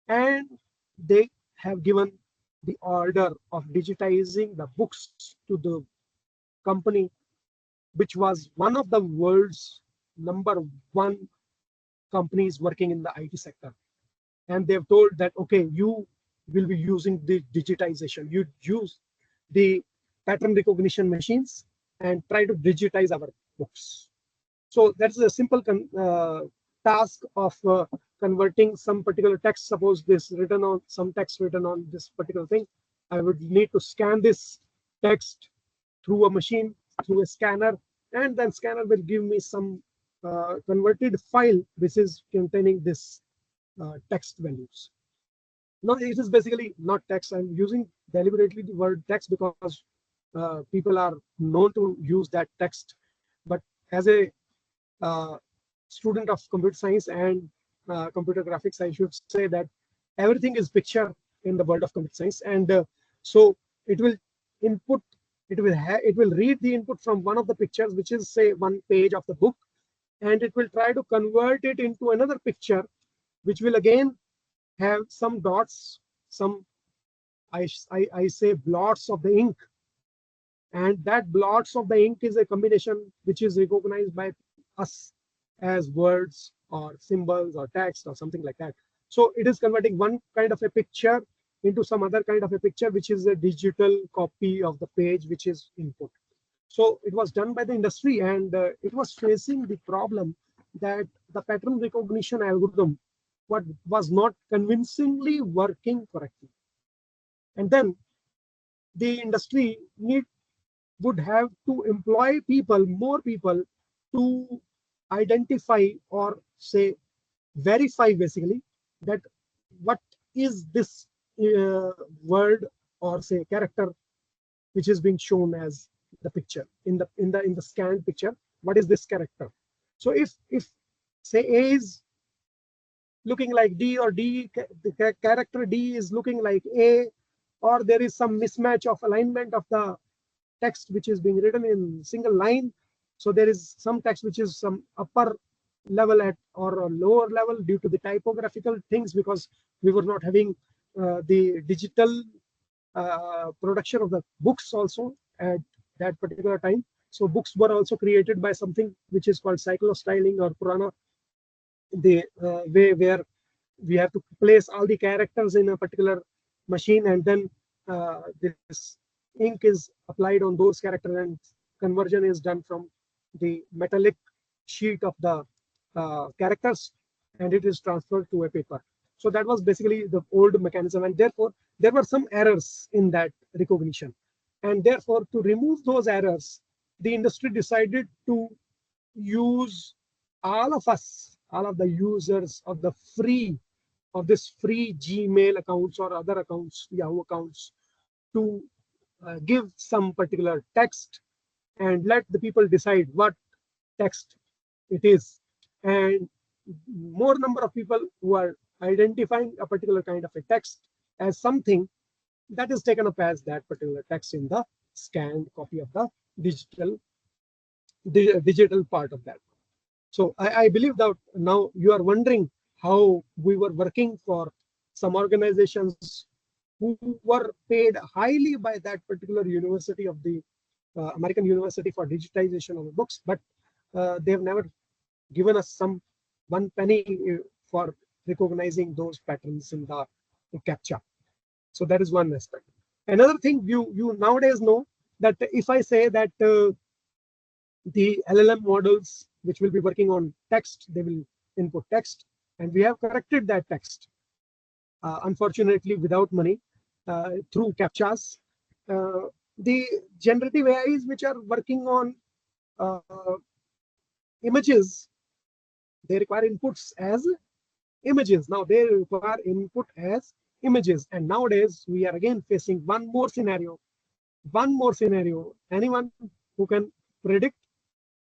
and they have given the order of digitizing the books to the company, which was one of the world's #1 companies working in the IT sector. And they've told that, okay, you will be using the digitization. You use the pattern recognition machines and try to digitize our books. So that's a simple task of converting some particular text. Suppose this written on some text written on this particular thing. I would need to scan this text through a machine, through a scanner, and then scanner will give me some converted file which is containing this text values. Now it is basically not text. I'm using deliberately the word text because people are known to use that text. But as a student of computer science and computer graphics, I should say that everything is picture in the world of computer science. And so it will input, it will read the input from one of the pictures, which is say one page of the book, and it will try to convert it into another picture, which will again have some dots, some I say blots of the ink, and that blots of the ink is a combination which is recognized by us as words or symbols or text or something like that. So it is converting one kind of a picture into some other kind of a picture, which is a digital copy of the page which is input. So it was done by the industry, and it was facing the problem that the pattern recognition algorithm was not convincingly working correctly. And then the industry would have to employ people, more people, to identify or say verify basically that what is this word or say character which is being shown as the picture in the scanned picture. What is this character? So if say A is looking like D, or the character D is looking like A, or there is some mismatch of alignment of the text which is being written in single line. So there is some text which is some upper level at or a lower level due to the typographical things, because we were not having the digital production of the books also at that particular time. So books were also created by something which is called cyclostyling or Purana, the way where we have to place all the characters in a particular machine, and then this ink is applied on those characters, and conversion is done from the metallic sheet of the characters, and it is transferred to a paper. So that was basically the old mechanism, and therefore there were some errors in that recognition. And therefore, to remove those errors, the industry decided to use all of us, all of the users of the this free Gmail accounts or other accounts, Yahoo accounts, to give some particular text and let the people decide what text it is. And more number of people who are identifying a particular kind of a text as something that is taken up as that particular text in the scanned copy of the digital part of that. So I believe that now you are wondering how we were working for some organizations who were paid highly by that particular university of the American University for digitization of the books, but they've never given us some 1 penny for recognizing those patterns in the CAPTCHA. So that is one aspect. Another thing you nowadays know that if I say that the LLM models which will be working on text, they will input text, and we have corrected that text, unfortunately without money, through CAPTCHAs. The generative AIs which are working on images, they require inputs as images. Now they require input as images, and nowadays we are again facing one more scenario. Anyone who can predict?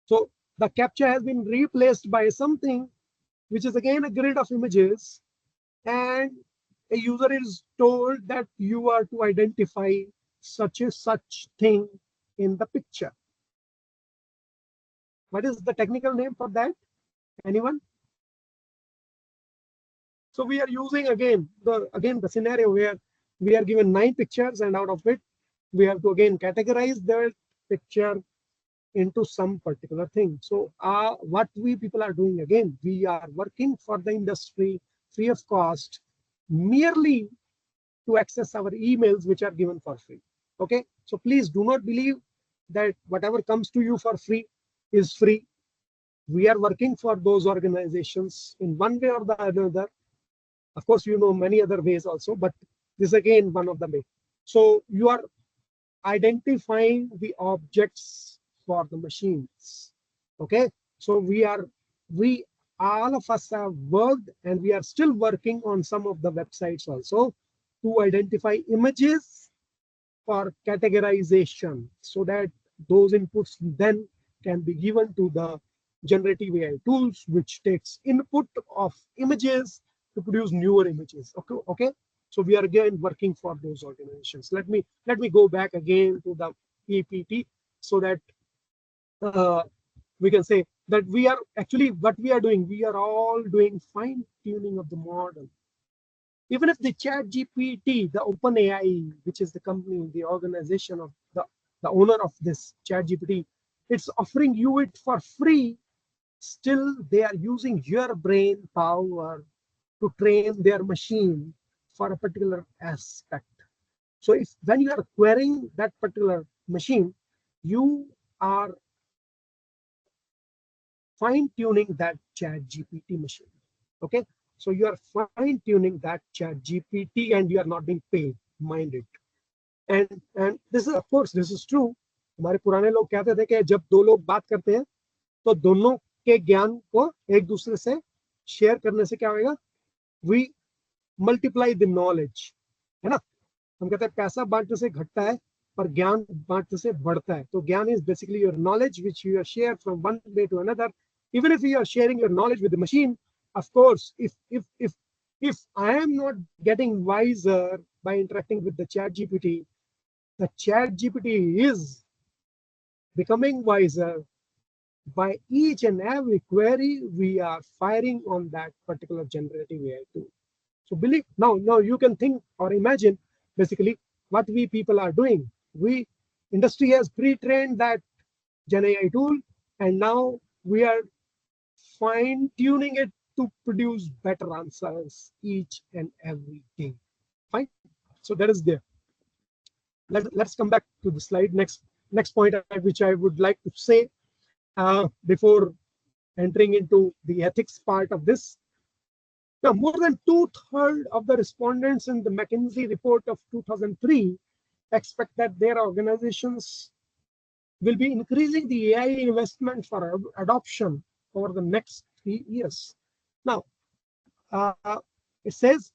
So the CAPTCHA has been replaced by something which is again a grid of images, and a user is told that you are to identify such thing in the picture. What is the technical name for that? Anyone? So we are using again the scenario where We are given 9 pictures, and out of it, we have to again categorize the picture into some particular thing. So what we people are doing, again, we are working for the industry free of cost, merely to access our emails which are given for free. Okay, so please do not believe that whatever comes to you for free is free. We are working for those organizations in one way or the other. Of course, you know many other ways also, but this again one of the ways. So you are identifying the objects for the machines. Okay, so we all of us have worked, and we are still working on some of the websites also to identify images for categorization, so that those inputs then can be given to the generative AI tools, which takes input of images to produce newer images. Okay. So we are again working for those organizations. Let me go back again to the PPT, so that we can say that we are actually, what we are doing, we are all doing fine tuning of the model. Even if the Chat GPT, the OpenAI, which is the company, the organization of the owner of this Chat GPT, it's offering you it for free. Still, they are using your brain power to train their machine for a particular aspect. So if when you are querying that particular machine, you are fine tuning that Chat GPT machine. Okay, so you are fine tuning that Chat GPT, and you are not being paid. Mind it. And this is, of course, this is true. हमारे पुराने लोग कहते थे कि जब दो लोग बात करते हैं तो दोनों के ज्ञान को एक दूसरे से शेयर करने से क्या होगा, वी मल्टीप्लाई द नॉलेज, है ना. हम कहते हैं पैसा बांटने से घटता है, पर ज्ञान बांटने से बढ़ता है. तो ज्ञान is basically your knowledge which you are shared from one way to another. Even if you are sharing your knowledge with the machine, of course, if I am not getting wiser by interacting with the Chat GPT, the Chat GPT is becoming wiser by each and every query we are firing on that particular generative AI tool. So believe now you can think or imagine basically what we people are doing. We industry has pre-trained that Gen AI tool, and now we are fine tuning it to produce better answers each and every day. Fine. So that is there. Let's come back to the slide. Next point which I would like to say before entering into the ethics part of this. Now, more than 2/3 of the respondents in the McKinsey report of 2003 expect that their organizations will be increasing the AI investment for adoption over the next 3 years. Now, it says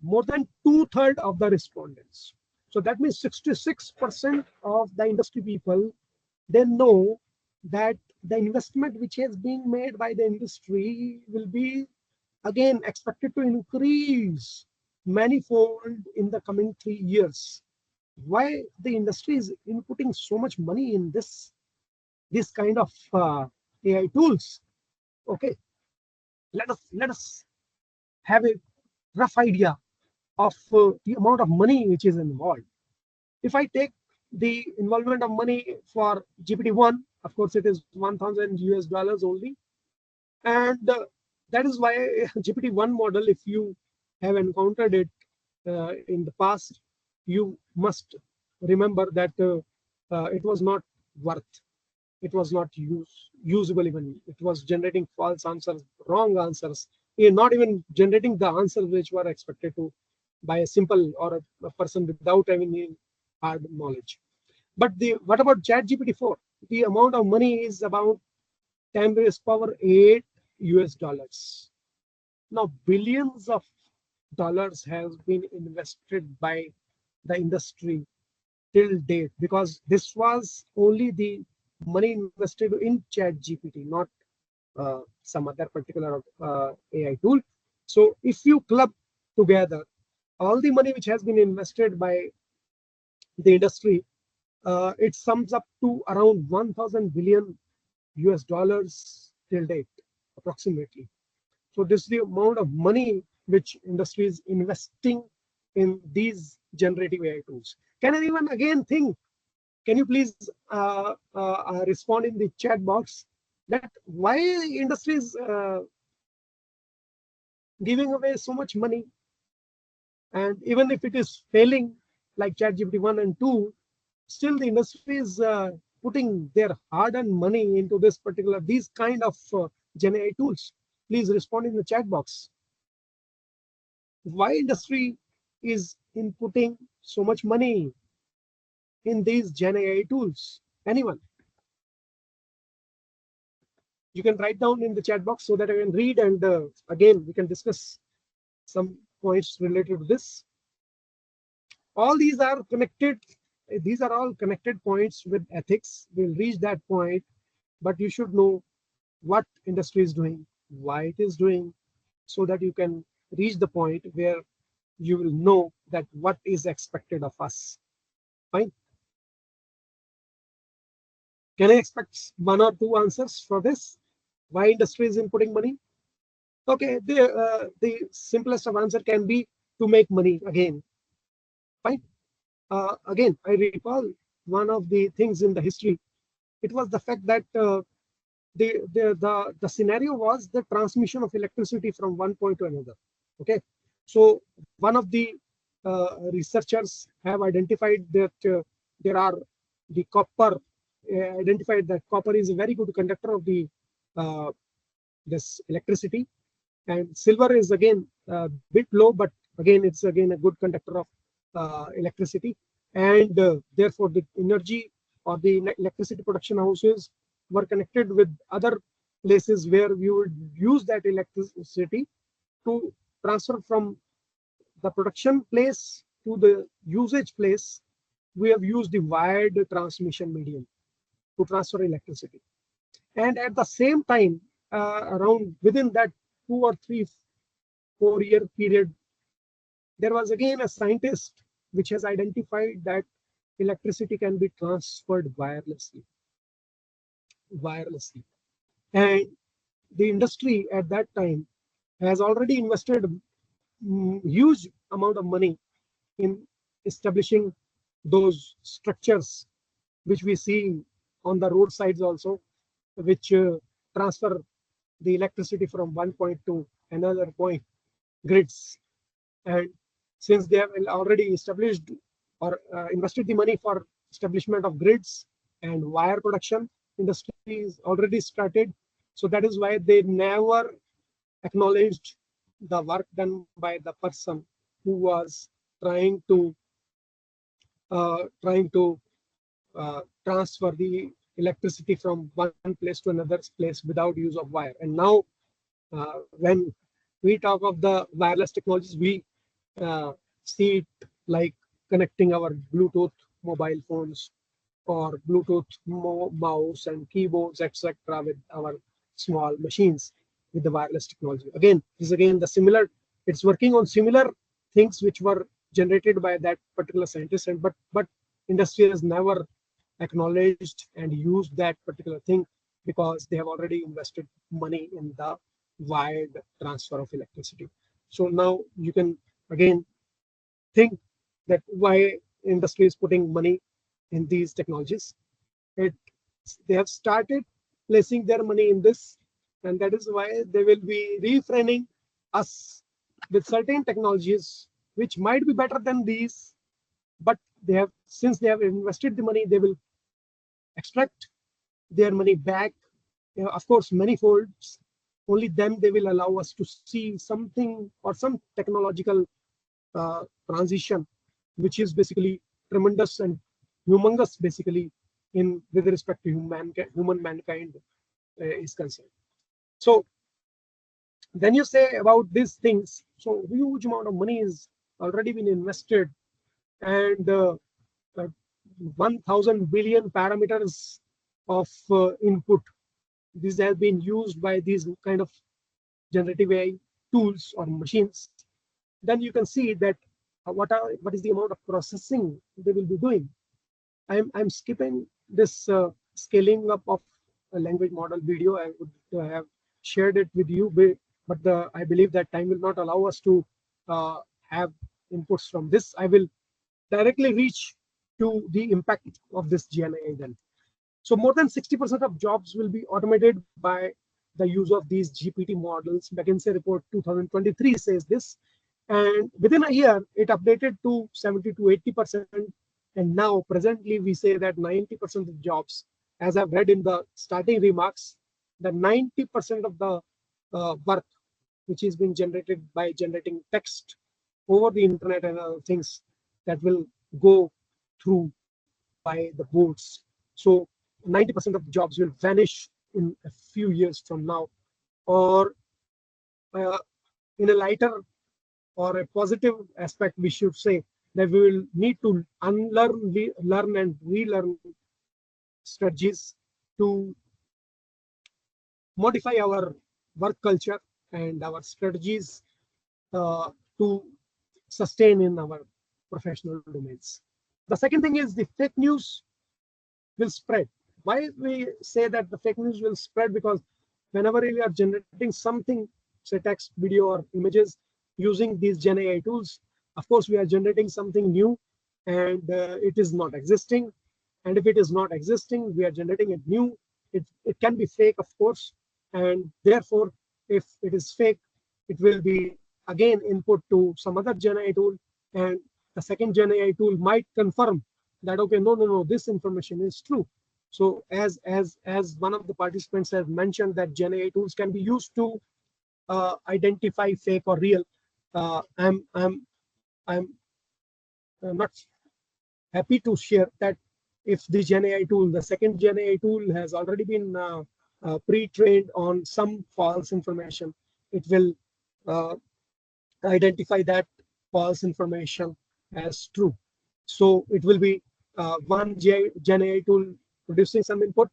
more than 2/3 of the respondents. So that means 66% of the industry people, they know that the investment which is being made by the industry will be again expected to increase manifold in the coming 3 years. Why the industry is inputting so much money in this kind of AI tools? Okay, let us have a rough idea of the amount of money which is involved. If I take the involvement of money for GPT-1, of course it is $1,000 only, and that is why GPT-1 model, if you have encountered it in the past, you must remember that it was not worth. It was not usable even. It was generating false answers, wrong answers, not even generating the answers which were expected to by a simple or a person without any hard knowledge. But what about ChatGPT-4? The amount of money is about 10⁻⁸ US. Now, billions of dollars has been invested by the industry till date, because this was only the money invested in ChatGPT, not some other particular AI tool. So if you club together all the money which has been invested by the industry, it sums up to around 1,000 billion US till date, approximately. So this is the amount of money which industry is investing in these generative AI tools? Can anyone again think? Can you please respond in the chat box that why industry is giving away so much money, and even if it is failing like ChatGPT 1 and 2, still the industry is putting their hard-earned money into these kind of Gen AI tools? Please respond in the chat box. Why industry is inputting so much money in these Gen AI tools? Anyone? You can write down in the chat box so that I can read, and again we can discuss some points related to this. All these are connected. These are all connected points with ethics. We'll reach that point, but you should know what industry is doing, why it is doing, so that you can reach the point where you will know that what is expected of us. Fine. Can I expect one or two answers for this? Why industry is inputting money? Okay, the simplest of answer can be to make money again. Fine. Again, I recall one of the things in the history. It was the fact that the scenario was the transmission of electricity from one point to another. Okay, so one of the researchers have identified that there are the copper. Identified that copper is a very good conductor of the this electricity, and silver is again a bit low, but again it's again a good conductor of electricity, and therefore the energy or the electricity production houses were connected with other places where we would use that electricity to transfer from the production place to the usage place. We have used the wired transmission medium to transfer electricity, and at the same time, around within that 2 or 3 4 year period, there was again a scientist which has identified that electricity can be transferred wirelessly. And the industry at that time has already invested huge amount of money in establishing those structures which we see on the roadsides also, which transfer the electricity from one point to another point, grids. And since they have already established or invested the money for establishment of grids and wire production, industry is already started. So that is why they never acknowledged the work done by the person who was trying to transfer the electricity from one place to another place without use of wire. And now when we talk of the wireless technologies, we see it like connecting our Bluetooth mobile phones or Bluetooth mouse and keyboards, etc., with our small machines with the wireless technology. Again, this is again the similar. It's working on similar things which were generated by that particular scientist, and but industry has never acknowledged and used that particular thing because they have already invested money in the wired transfer of electricity. So now you can again think that why industry is putting money in these technologies. They have started placing their money in this, and that is why they will be refraining us with certain technologies which might be better than these, but since they have invested the money, they will extract their money back, of course, many folds. Only then they will allow us to see something or some technological transition, which is basically tremendous and humongous, basically, in with respect to human mankind is concerned. So then you say about these things. So huge amount of money is already been invested, and 1,000 billion parameters of input. These have been used by these kind of generative AI tools or machines. Then you can see that what is the amount of processing they will be doing. I'm skipping this scaling up of a language model video. I would have shared it with you, but I believe that time will not allow us to have inputs from this, I will directly reach to the impact of this GenAI then. So more than 60% of jobs will be automated by the use of these GPT models. McKinsey report 2023 says this. And within a year, it updated to 70 to 80%. And now presently we say that 90% of jobs, as I've read in the starting remarks, that 90% of the work which is being generated by generating text over the internet and other things, that will go through by the boards. So 90% of the jobs will vanish in a few years from now. Or in a lighter or a positive aspect, we should say that we will need to unlearn, learn and relearn strategies to modify our work culture and our strategies to sustain in our professional domains. The second thing is the fake news will spread. Why we say that the fake news will spread? Because whenever we are generating something, say text, video, or images using these GenAI tools, of course, we are generating something new and it is not existing. And if it is not existing, we are generating it new. It can be fake, of course. And therefore, if it is fake, it will be again input to some other GenAI tool. And the second GenAI tool might confirm that, okay, no, this information is true. So as one of the participants has mentioned, that GenAI tools can be used to identify fake or real. I'm not happy to share that if the GenAI tool, the second GenAI tool, has already been pre-trained on some false information, it will identify that false information as true. So it will be one GenAI tool producing some input,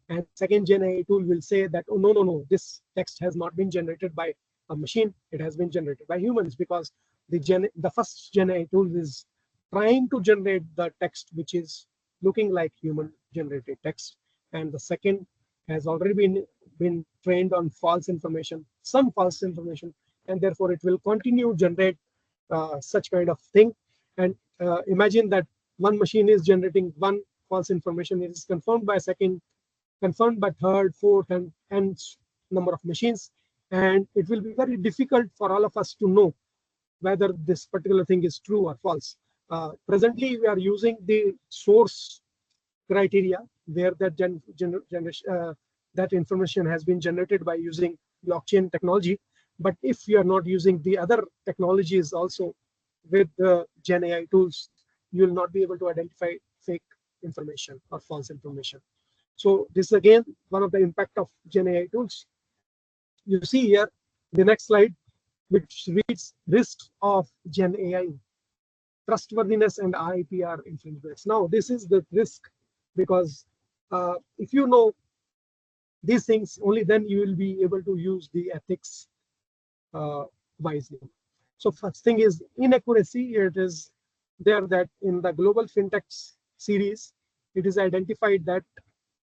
and second GenAI tool will say that, oh, no, this text has not been generated by a machine, it has been generated by humans, because the first GenAI tool is trying to generate the text which is looking like human generated text, and the second has already been trained on false information, some false information, and therefore it will continue generate such kind of thing. And imagine that one machine is generating one false information, it is confirmed by second, confirmed by third, fourth, and nth number of machines, and it will be very difficult for all of us to know whether this particular thing is true or false. Presently, we are using the source criteria, where that that information has been generated by using blockchain technology. But if you are not using the other technologies also with the GenAI tools, you will not be able to identify fake information or false information. So this is again one of the impact of GenAI tools. You see here the next slide, which reads risks of GenAI, trustworthiness and IPR infringements. Now this is the risk, because if you know these things, only then you will be able to use the ethics wisely. So first thing is inaccuracy. It is there that in the global fintechs series, it is identified that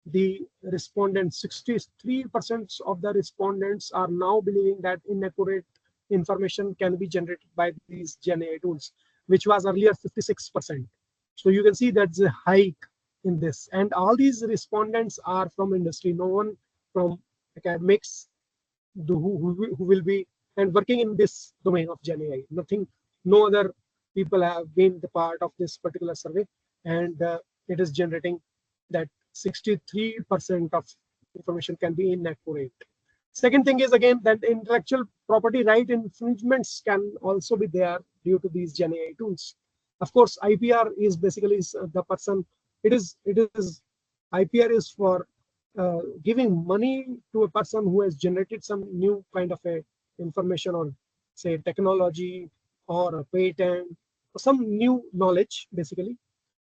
the respondents, 63% of the respondents are now believing that inaccurate information can be generated by these GenAI tools, which was earlier 56%. So you can see that's a hike in this. And all these respondents are from industry, no one from academics who will be and working in this domain of GenAI. No other people have been the part of this particular survey, and it is generating that 63% of information can be inaccurate. Second thing is again that intellectual property right infringements can also be there due to these GenAI tools. Of course, IPR is basically the person. It is IPR is for giving money to a person who has generated some new kind of a information on, say, technology or a patent or some new knowledge, basically,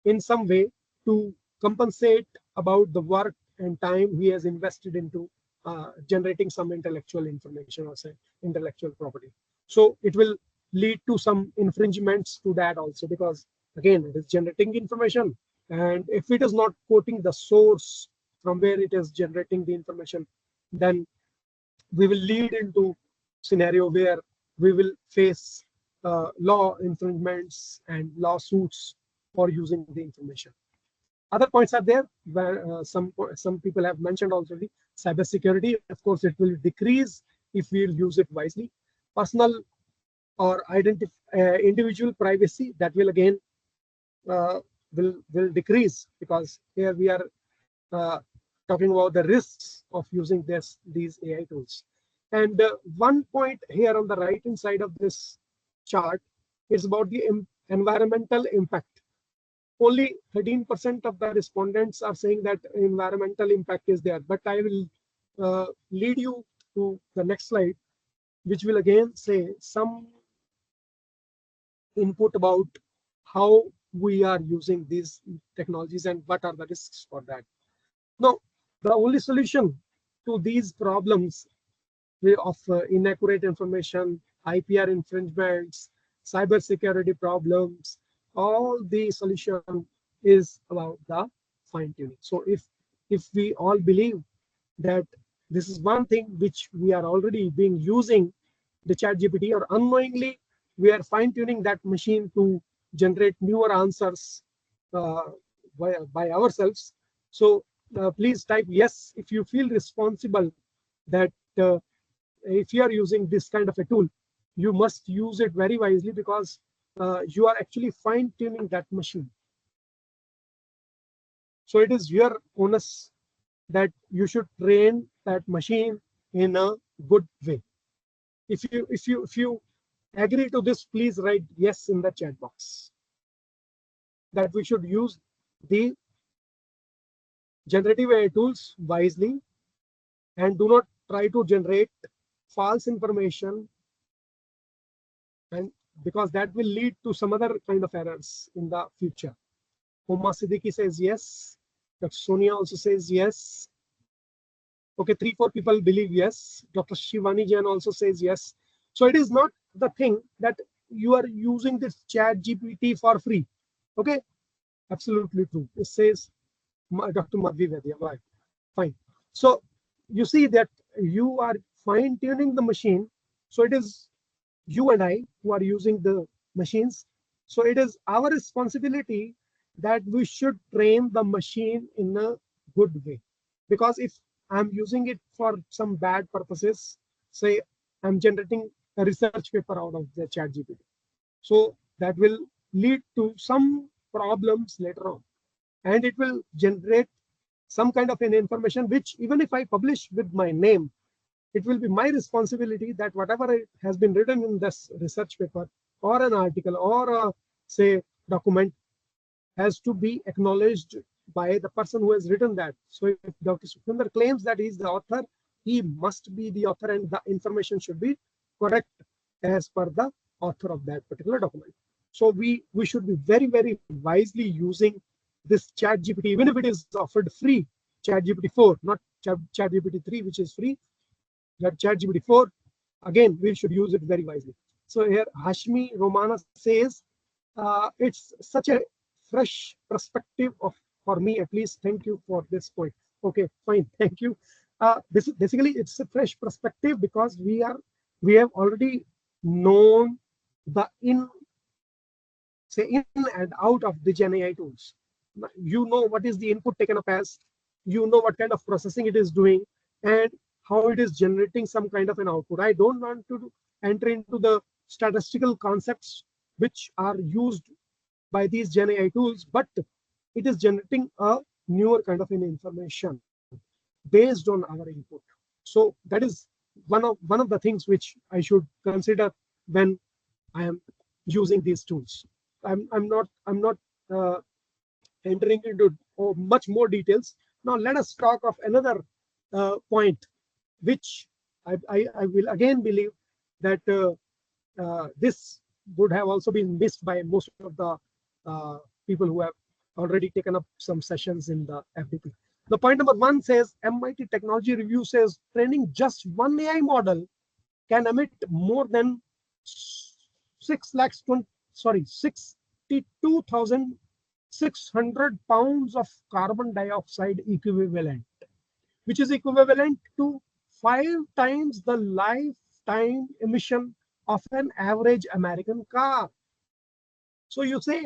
in some way to compensate about the work and time he has invested into generating some intellectual information or say intellectual property. So it will lead to some infringements to that also, because again, it is generating information, and if it is not quoting the source from where it is generating the information, then we will lead into scenario where we will face law infringements and lawsuits for using the information. Other points are there where some people have mentioned already. Cybersecurity, of course, it will decrease if we use it wisely. Personal or individual privacy, that will again will decrease, because here we are talking about the risks of using these AI tools. And one point here on the right hand side of this chart is about the environmental impact. Only 13% of the respondents are saying that environmental impact is there. But I will lead you to the next slide, which will again say some input about how we are using these technologies and what are the risks for that. Now, the only solution to these problems of inaccurate information, IPR infringements, cybersecurity problems, all the solution is about the fine tuning. So if we all believe that this is one thing which we are already using the ChatGPT, or unknowingly we are fine tuning that machine to generate newer answers by ourselves. So please type yes if you feel responsible that if you are using this kind of a tool, you must use it very wisely, because you are actually fine tuning that machine. So it is your onus that you should train that machine in a good way. If you agree to this, please write yes in the chat box, that we should use the generative AI tools wisely and do not try to generate false information, and because that will lead to some other kind of errors in the future. Homa Siddiqui says yes. Dr. Sonia also says yes. Okay, 3-4 people believe yes. Dr. Shivani Jain also says yes. So it is not the thing that you are using this ChatGPT for free. Okay, absolutely true. It says Dr. Madhvi Vaidya. Right. Fine. So you see that you are fine tuning the machine. So it is you and I who are using the machines. So it is our responsibility that we should train the machine in a good way. Because if I'm using it for some bad purposes, say I'm generating a research paper out of the ChatGPT, so that will lead to some problems later on, and it will generate some kind of an information which, even if I publish with my name, it will be my responsibility that whatever has been written in this research paper or an article or a, say, document has to be acknowledged by the person who has written that. So if Dr. Sukhwinder claims that he is the author, he must be the author, and the information should be correct as per the author of that particular document. So we should be very, very wisely using this ChatGPT, even if it is offered free. ChatGPT 4, not ChatGPT 3, which is free. That ChatGPT 4, again, we should use it very wisely. So here Hashmi Romana says, it's such a fresh perspective for me, at least. Thank you for this point. Okay, fine, thank you. This is basically, it's a fresh perspective because we have already known the in and out of the Gen AI tools. You know what is the input taken up as, you know what kind of processing it is doing, and how it is generating some kind of an output. I don't want to enter into the statistical concepts which are used by these Gen AI tools, but it is generating a newer kind of an information based on our input. So that is one of the things which I should consider when I am using these tools. I'm not entering into much more details. Now let us talk of another point, which I will again believe that this would have also been missed by most of the people who have already taken up some sessions in the FDP. The point number 1 says MIT Technology Review says training just one AI model can emit more than 62,600 pounds of carbon dioxide equivalent, which is equivalent to 5 times the lifetime emission of an average American car. So you say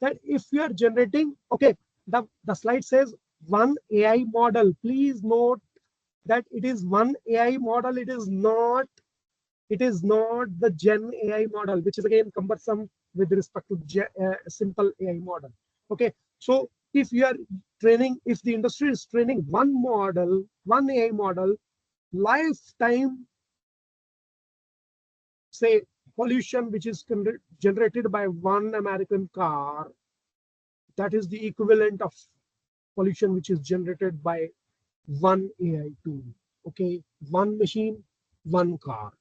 that if you are generating, okay, the slide says one AI model. Please note that it is one AI model. It is not the Gen AI model, which is again cumbersome with respect to simple AI model. Okay, so if you are training, if the industry is training one model, one AI model, lifetime, say, pollution which is generated by one American car, that is the equivalent of pollution which is generated by one AI tool. Okay, one machine, one car.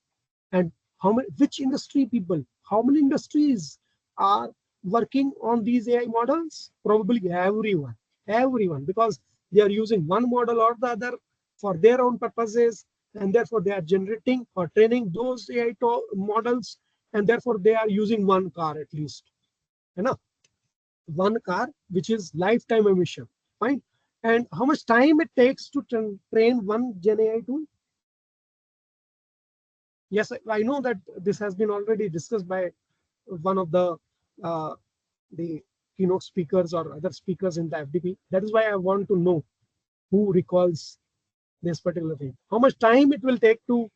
And how many, which industry people, how many industries are working on these AI models? Probably everyone, because they are using one model or the other for their own purposes, and therefore they are generating or training those AI models, and therefore they are using one car at least. You know, one car, which is lifetime emission. Fine. And how much time it takes to train one Gen AI tool? Yes, I know that this has been already discussed by one of uh, the keynote speakers or other speakers in the FDP. That is why I want to know who recalls this particular thing. How much time it will take to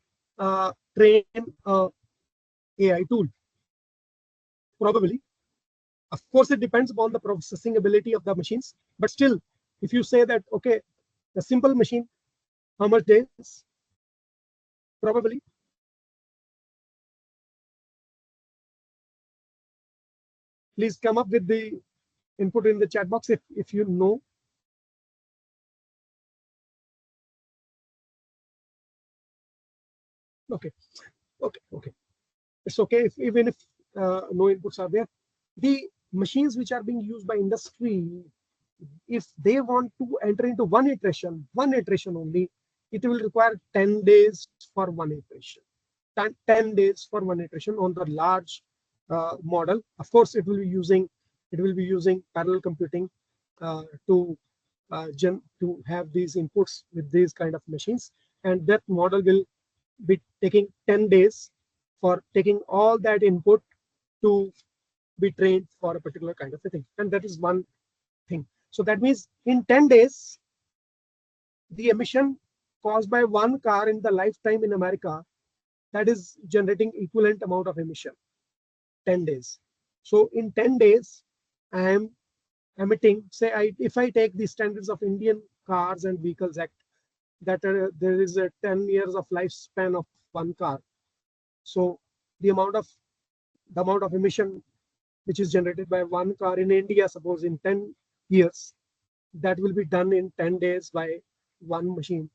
train a AI tool? Probably. Of course, it depends upon the processing ability of the machines. But still, if you say that, okay, a simple machine, how much days? Probably. Please come up with the input in the chat box if you know. Okay, okay. It's okay if even if no inputs are there. The machines which are being used by industry, if they want to enter into one iteration only, it will require 10 days for one iteration. 10 days for one iteration on the large model. Of course, it will be using parallel computing to have these inputs with these kind of machines, and that model will be taking 10 days for taking all that input to be trained for a particular kind of a thing. And that is one thing. So that means in 10 days, the emission caused by one car in the lifetime in America, that is generating equivalent amount of emission, 10 days. So in 10 days, I am emitting, say, if I take the standards of Indian Cars and Vehicles Act, that there is a 10 years of lifespan of one car. So the amount of emission which is generated by one car in India, suppose in 10 years, that will be done in 10 days by one machine,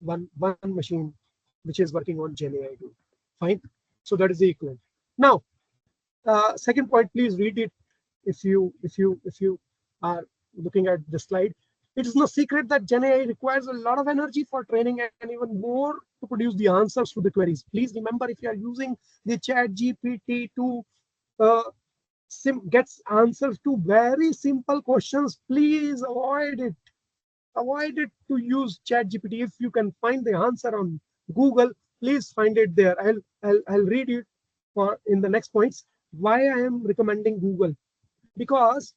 one machine which is working on Gen AI tool. Fine. So that is the equivalent. Now, second point, please read it if you are looking at the slide. It is no secret that Gen AI requires a lot of energy for training and even more to produce the answers to the queries. Please remember, if you are using the Chat GPT to gets answers to very simple questions, please avoid it. Avoid it to use Chat GPT. If you can find the answer on Google, please find it there. I'll read it for in the next points why I am recommending Google. Because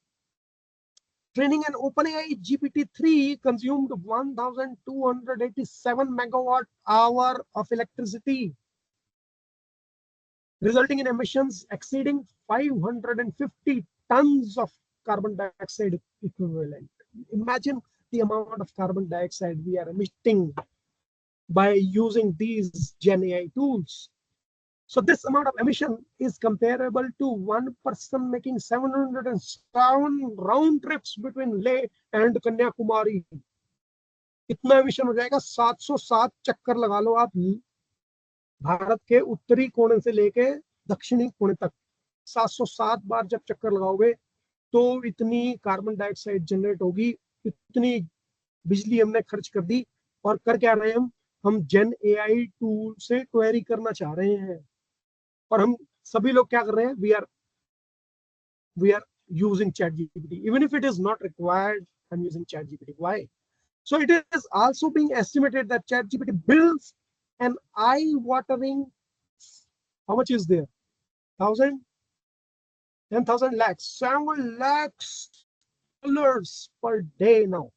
training an OpenAI GPT-3 consumed 1,287 megawatt hour of electricity, resulting in emissions exceeding 550 tons of carbon dioxide equivalent. Imagine the amount of carbon dioxide we are emitting by using these Gen AI tools. So this amount of emission is comparable to one person making 707 round trips between Leh and Kanyakumari. इतना emission हो जाएगा, 707 चक्कर लगा लो आप भारत के उत्तरी कोने से लेके दक्षिणी कोने तक, 707 बार जब चक्कर लगाओगे तो इतनी कार्बन डाइऑक्साइड जनरेट होगी, इतनी बिजली हमने खर्च कर दी। और कर क्या रहे हैं हम जेन एआई टूल से क्वेरी करना चाह रहे हैं, और हम सभी लोग क्या कर रहे हैं, we are using ChatGPT. Even if it is not required, I'm using ChatGPT. Why? So it is also being estimated that ChatGPT builds an eye-watering How much is there? 1,000, 10,000 lakhs, 7 lakhs dollars per day now.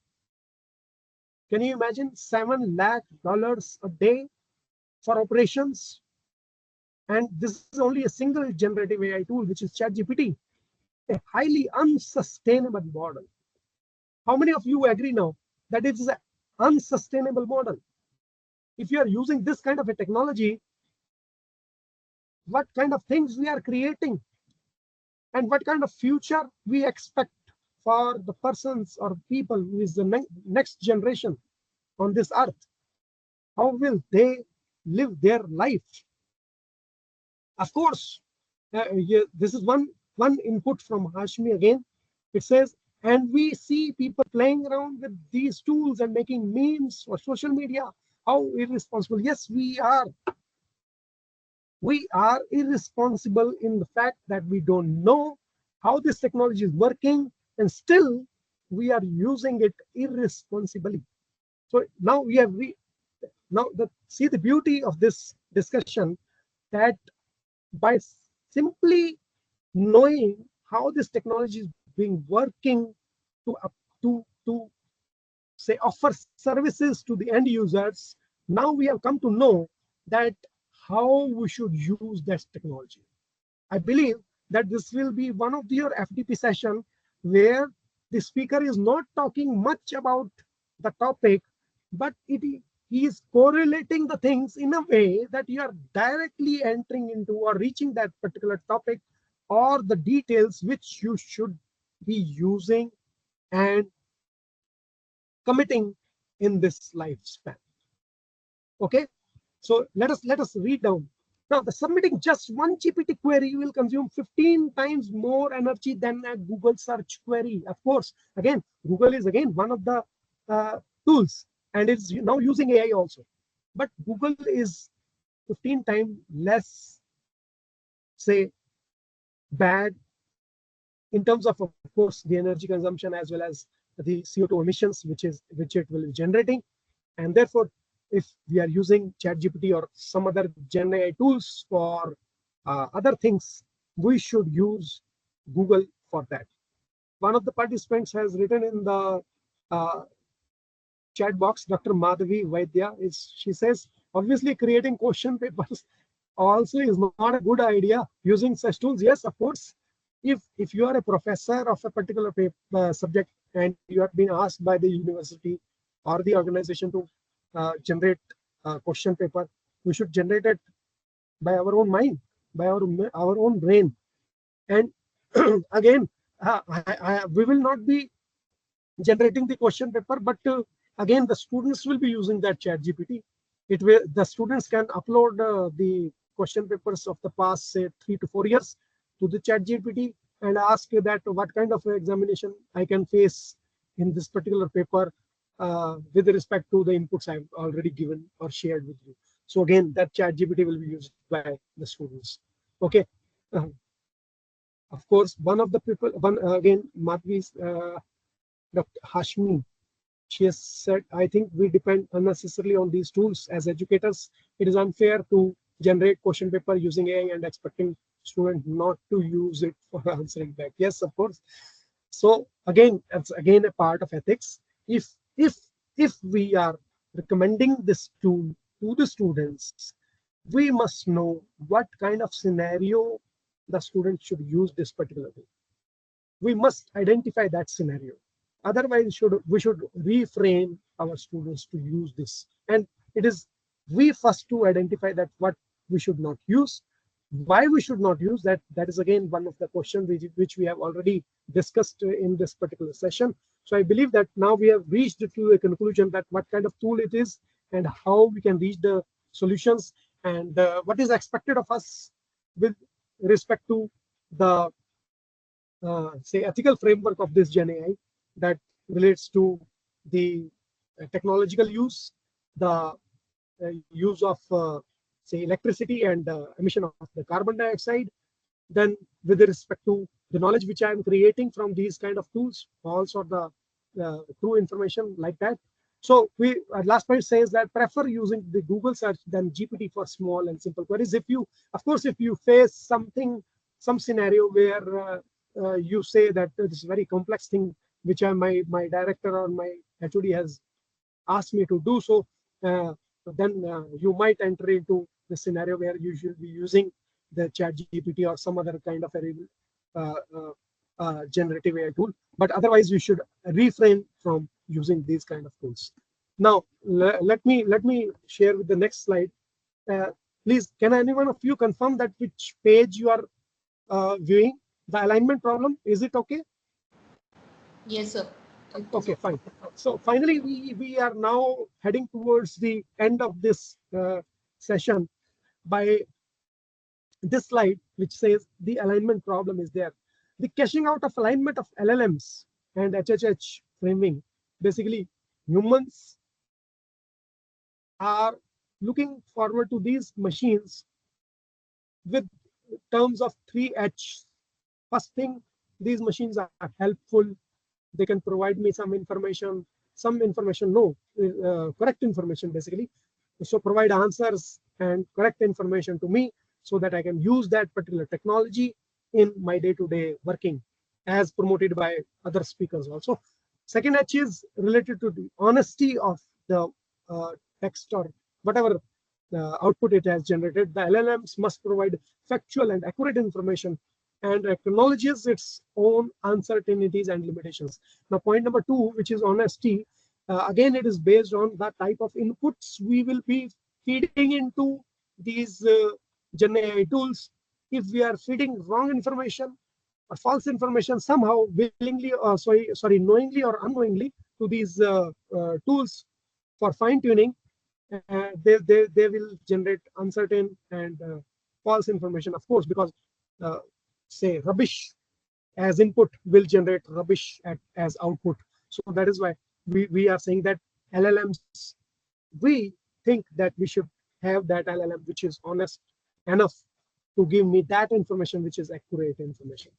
Can you imagine $7 lakh a day for operations? And this is only a single generative AI tool, which is ChatGPT, a highly unsustainable model. How many of you agree now that it is an unsustainable model? If you are using this kind of a technology, what kind of things we are creating and what kind of future we expect for the persons or people who is the next generation on this earth? How will they live their life? Of course, this is one input from Hashmi again. It says, and we see people playing around with these tools and making memes for social media. How irresponsible. Yes, we are. We are irresponsible in the fact that we don't know how this technology is working, and still we are using it irresponsibly. So now we have see the beauty of this discussion, that by simply knowing how this technology is being working to say offer services to the end users, now we have come to know that how we should use this technology. I believe that this will be one of your FDP session where the speaker is not talking much about the topic, but he is correlating the things in a way that you are directly entering into or reaching that particular topic or the details which you should be using and committing in this lifespan. Okay, so let us read down. Now, the submitting just one GPT query will consume 15 times more energy than a Google search query. Of course, again, Google is again one of the tools, and it's now using AI also. But Google is 15 times less, say, bad in terms of course, the energy consumption as well as the CO2 emissions, which it will be generating. And therefore, if we are using ChatGPT or some other Gen AI tools for other things, we should use Google for that. One of the participants has written in the chat box, Dr. Madhavi Vaidya, she says, obviously creating question papers also is not a good idea using such tools. Yes, of course, if you are a professor of a particular subject and you have been asked by the university or the organization to generate a question paper, we should generate it by our own mind, by our own brain. And again, we will not be generating the question paper, but again, the students will be using that ChatGPT. The students can upload the question papers of the past, say, 3 to 4 years to the ChatGPT and ask that what kind of examination I can face in this particular paper with respect to the inputs I've already given or shared with you. So again, that ChatGPT will be used by the students. Okay. Of course, one of the people, again, Madhvi's Dr. Hashmi, she has said, I think we depend unnecessarily on these tools as educators. It is unfair to generate question paper using AI and expecting students not to use it for answering back. Yes, of course. So again, it's again a part of ethics. If we are recommending this tool to the students, we must know what kind of scenario the student should use this particular thing. We must identify that scenario. Otherwise, we should refrain our students to use this. And it is we first to identify that what we should not use, why we should not use that. That is again one of the questions which we have already discussed in this particular session. So I believe that now we have reached to a conclusion that what kind of tool it is and how we can reach the solutions and what is expected of us with respect to the say ethical framework of this Gen AI that relates to the technological use, the use of say electricity and emission of the carbon dioxide. Then with respect to the knowledge which I am creating from these kind of tools, also the true information like that. So we last point says that prefer using the Google search than GPT for small and simple queries. If you, of course, if you face some scenario where you say that this very complex thing which my director or my HOD has asked me to do, so then you might enter into the scenario where you should be using the chat GPT or some other kind of a generative AI tool. But otherwise, you should refrain from using these kind of tools. Now, let me share with the next slide. Please, can anyone of you confirm that which page you are viewing? The alignment problem, is it okay? Yes, sir. Okay, fine. So finally, we are now heading towards the end of this session by this slide, which says the alignment problem is there. The caching out of alignment of LLMs and HHH framing. Basically, humans are looking forward to these machines with terms of 3H. First thing, these machines are helpful. They can provide me some information, no, correct information basically. So provide answers and correct information to me so that I can use that particular technology in my day-to-day working, as promoted by other speakers also. Second H is related to the honesty of the text or whatever output it has generated. The LLMs must provide factual and accurate information and acknowledges its own uncertainties and limitations. Now, point number 2, which is honesty, again, it is based on the type of inputs we will be feeding into these Gen AI tools. If we are feeding wrong information or false information somehow, willingly, knowingly or unknowingly to these tools for fine tuning, they will generate uncertain and false information, of course, because say rubbish as input will generate rubbish as output. So that is why we are saying that LLMs, we think that we should have that LLM which is honest enough to give me that information which is accurate information.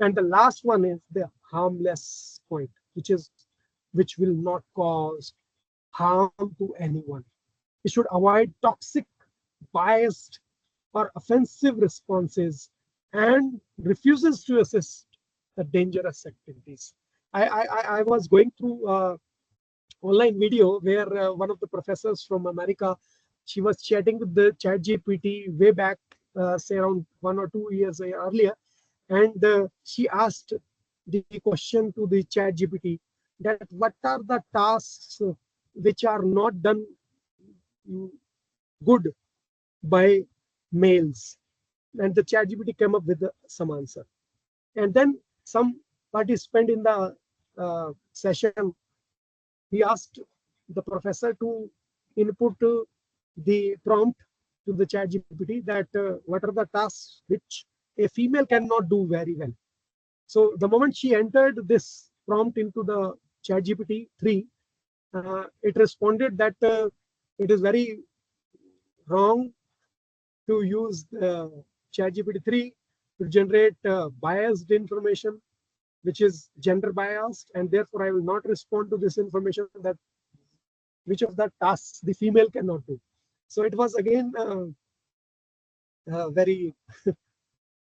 And the last one is the harmless point, which will not cause harm to anyone. We should avoid toxic, biased, or offensive responses and refuses to assist the dangerous activities. I was going through online video where one of the professors from America, she was chatting with the ChatGPT way back, say around 1 or 2 years earlier, and she asked the question to the ChatGPT that what are the tasks which are not done good by males, and the ChatGPT came up with some answer. And then some participant in the session, he asked the professor to input the prompt to the ChatGPT that what are the tasks which a female cannot do very well. So the moment she entered this prompt into the ChatGPT 3, it responded that it is very wrong to use ChatGPT 3 to generate biased information, which is gender biased, and therefore I will not respond to this information that which of the tasks the female cannot do. So it was again very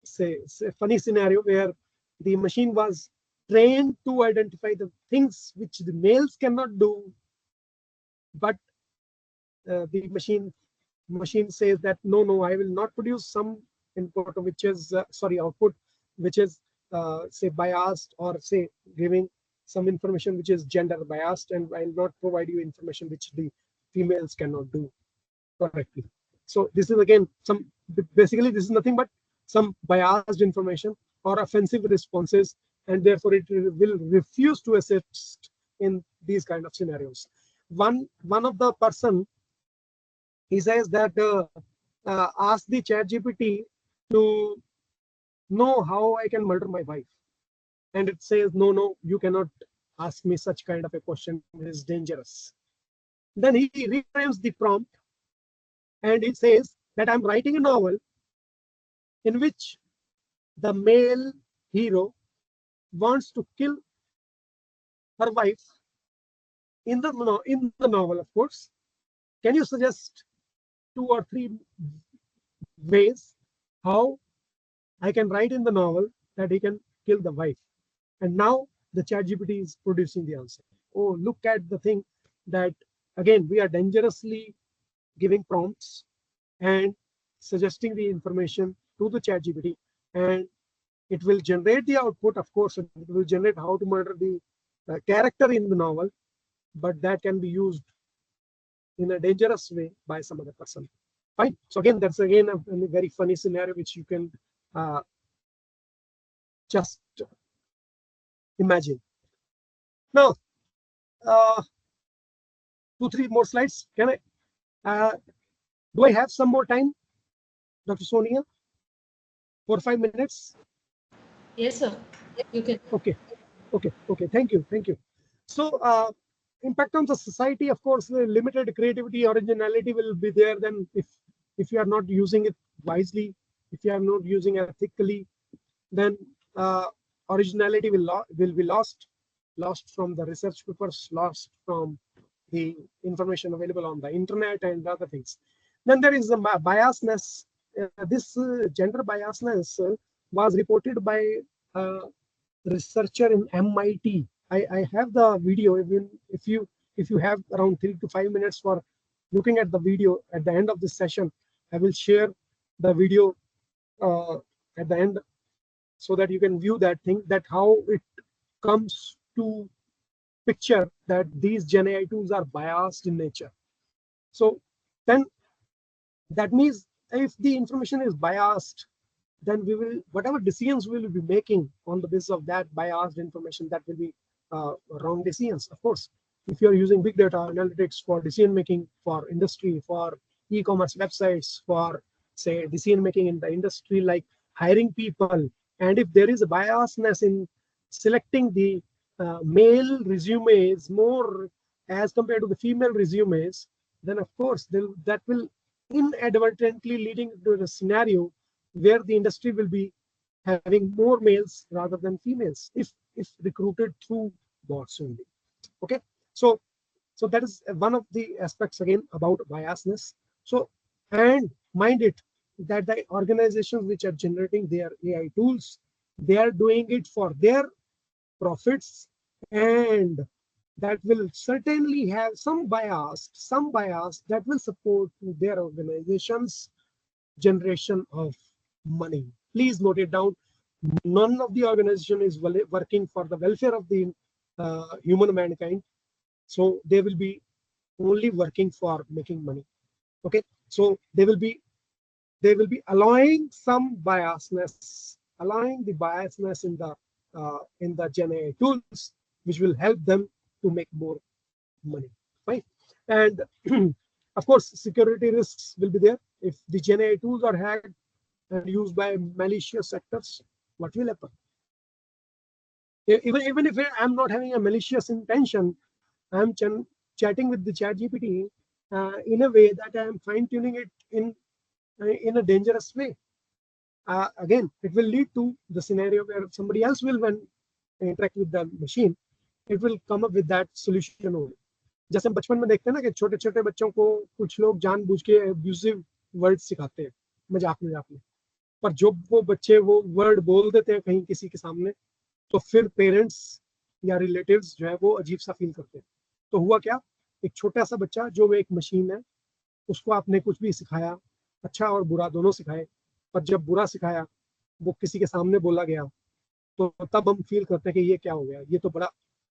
say funny scenario where the machine was trained to identify the things which the males cannot do, but the machine says that no, I will not produce some input which is output which is say biased, or say giving some information which is gender biased, and I will not provide you information which the females cannot do correctly. So this is again basically this is nothing but some biased information or offensive responses, and therefore it will refuse to assist in these kind of scenarios. One of the person, he says that ask the ChatGPT to know how I can murder my wife, and it says no, you cannot ask me such kind of a question, it is dangerous. Then he reframes the prompt and it says that I'm writing a novel in which the male hero wants to kill her wife in the novel, of course, can you suggest 2 or 3 ways how I can write in the novel that he can kill the wife? And now the ChatGPT is producing the answer. Oh, look at the thing that, again, we are dangerously giving prompts and suggesting the information to the ChatGPT, and it will generate the output. Of course, it will generate how to murder the character in the novel, but that can be used in a dangerous way by some other person. Fine. So again, that's again a very funny scenario which you can just imagine. Now, 2-3 more slides. Can I? Do I have some more time, Dr. Sonia? 4 or 5 minutes? Yes, sir. You can. Okay. Thank you. So, impact on the society, of course, the limited creativity, originality will be there. Then, if you are not using it wisely, if you are not using it ethically, then originality will be lost from the research papers, lost from the information available on the internet and other things. Then there is a biasness. This gender biasness was reported by researcher in MIT. I have the video. Even if you have around 3 to 5 minutes for looking at the video at the end of this session, I will share the video at the end so that you can view that thing, that how it comes to picture that these Gen AI tools are biased in nature. So then that means if the information is biased, then we will, whatever decisions we will be making on the basis of that biased information, that will be wrong decisions. Of course, if you are using big data analytics for decision making, for industry, for e-commerce websites, for say decision making in the industry like hiring people, and if there is a biasness in selecting the male resumes more as compared to the female resumes, then of course that will inadvertently leading to a scenario where the industry will be having more males rather than females if recruited through bots only. Okay, so that is one of the aspects again about biasness. So, and mind it that the organizations which are generating their AI tools, they are doing it for their profits, and that will certainly have some bias that will support their organizations generation of money. Please note it down. None of the organization is working for the welfare of the human mankind. So they will be only working for making money. Okay. So they will be allowing some biasness, allowing the biasness in the Gen AI tools, which will help them to make more money. Right. And of course, security risks will be there. If the Gen AI tools are hacked and used by malicious actors, what will happen? Even if I'm not having a malicious intention, I'm chatting with the ChatGPT in a way that I'm fine-tuning it in a dangerous way. Again, it will lead to the scenario where somebody else will, when interact with the machine, it will come up with that solution only. जैसे हम बचपन में देखते हैं ना कि छोटे छोटे बच्चों को कुछ लोग जानबूझ के एब्यूसिव वर्ड सिखाते हैं मजाक में, पर जब वो बच्चे वो वर्ड बोल देते हैं कहीं किसी के सामने, तो फिर पेरेंट्स या रिलेटिव्स जो है वो अजीब सा फील करते हैं. तो हुआ क्या, एक छोटा सा बच्चा जो एक मशीन है, उसको आपने कुछ भी सिखाया, अच्छा और बुरा दोनों सिखाए, पर जब बुरा सिखाया वो किसी के सामने बोला गया, तो तब हम फील करते हैं कि ये क्या हो गया, ये तो बड़ा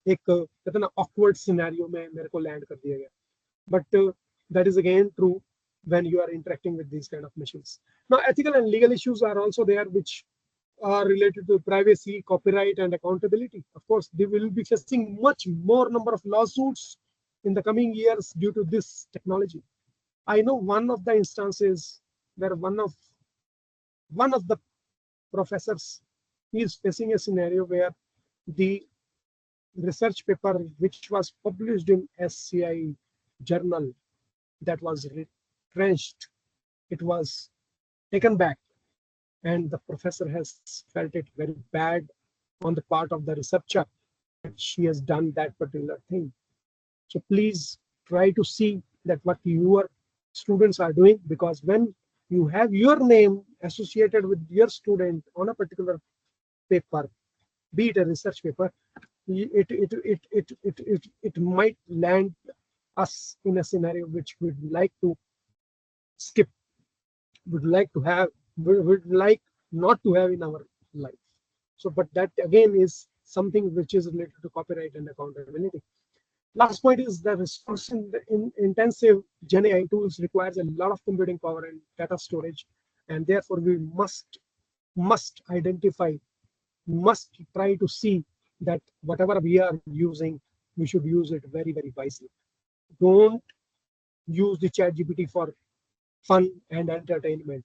एक कहते हैं ना ऑकवर्ड सिनेरियो में मेरे को लैंड कर दिया गया. But that is again true when you are interacting with these kind of machines. Now, ethical and legal issues are also there, which are related to privacy, copyright, and accountability. Of course, they will be facing much more number of lawsuits in the coming years due to this technology. I know one of the instances where one of the professors is facing a scenario where the research paper which was published in SCI journal that was retrenched, it was taken back, and the professor has felt it very bad on the part of the researcher that she has done that particular thing. So please try to see that what your students are doing, because when you have your name associated with your student on a particular paper, be it a research paper, it might land us in a scenario which we'd like to skip, would like to have, would like not to have in our life. So, but that again is something which is related to copyright and accountability. Last point is the resource intensive Gen AI tools requires a lot of computing power and data storage, and therefore we must identify, must try to see that whatever we are using, we should use it very wisely. Don't use the ChatGPT for fun and entertainment.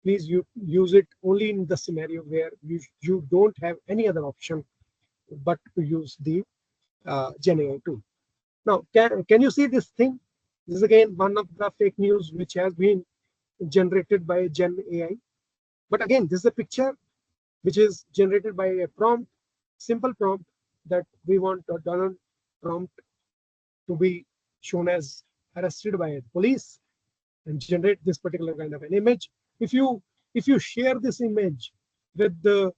Please use it only in the scenario where you don't have any other option but to use the Gen AI tool. Now, can you see this thing? This is again one of the fake news which has been generated by Gen AI. But again, this is a picture which is generated by a prompt, simple prompt, that we want Donald Trump to be shown as arrested by the police, and generate this particular kind of an image. If you share this image with the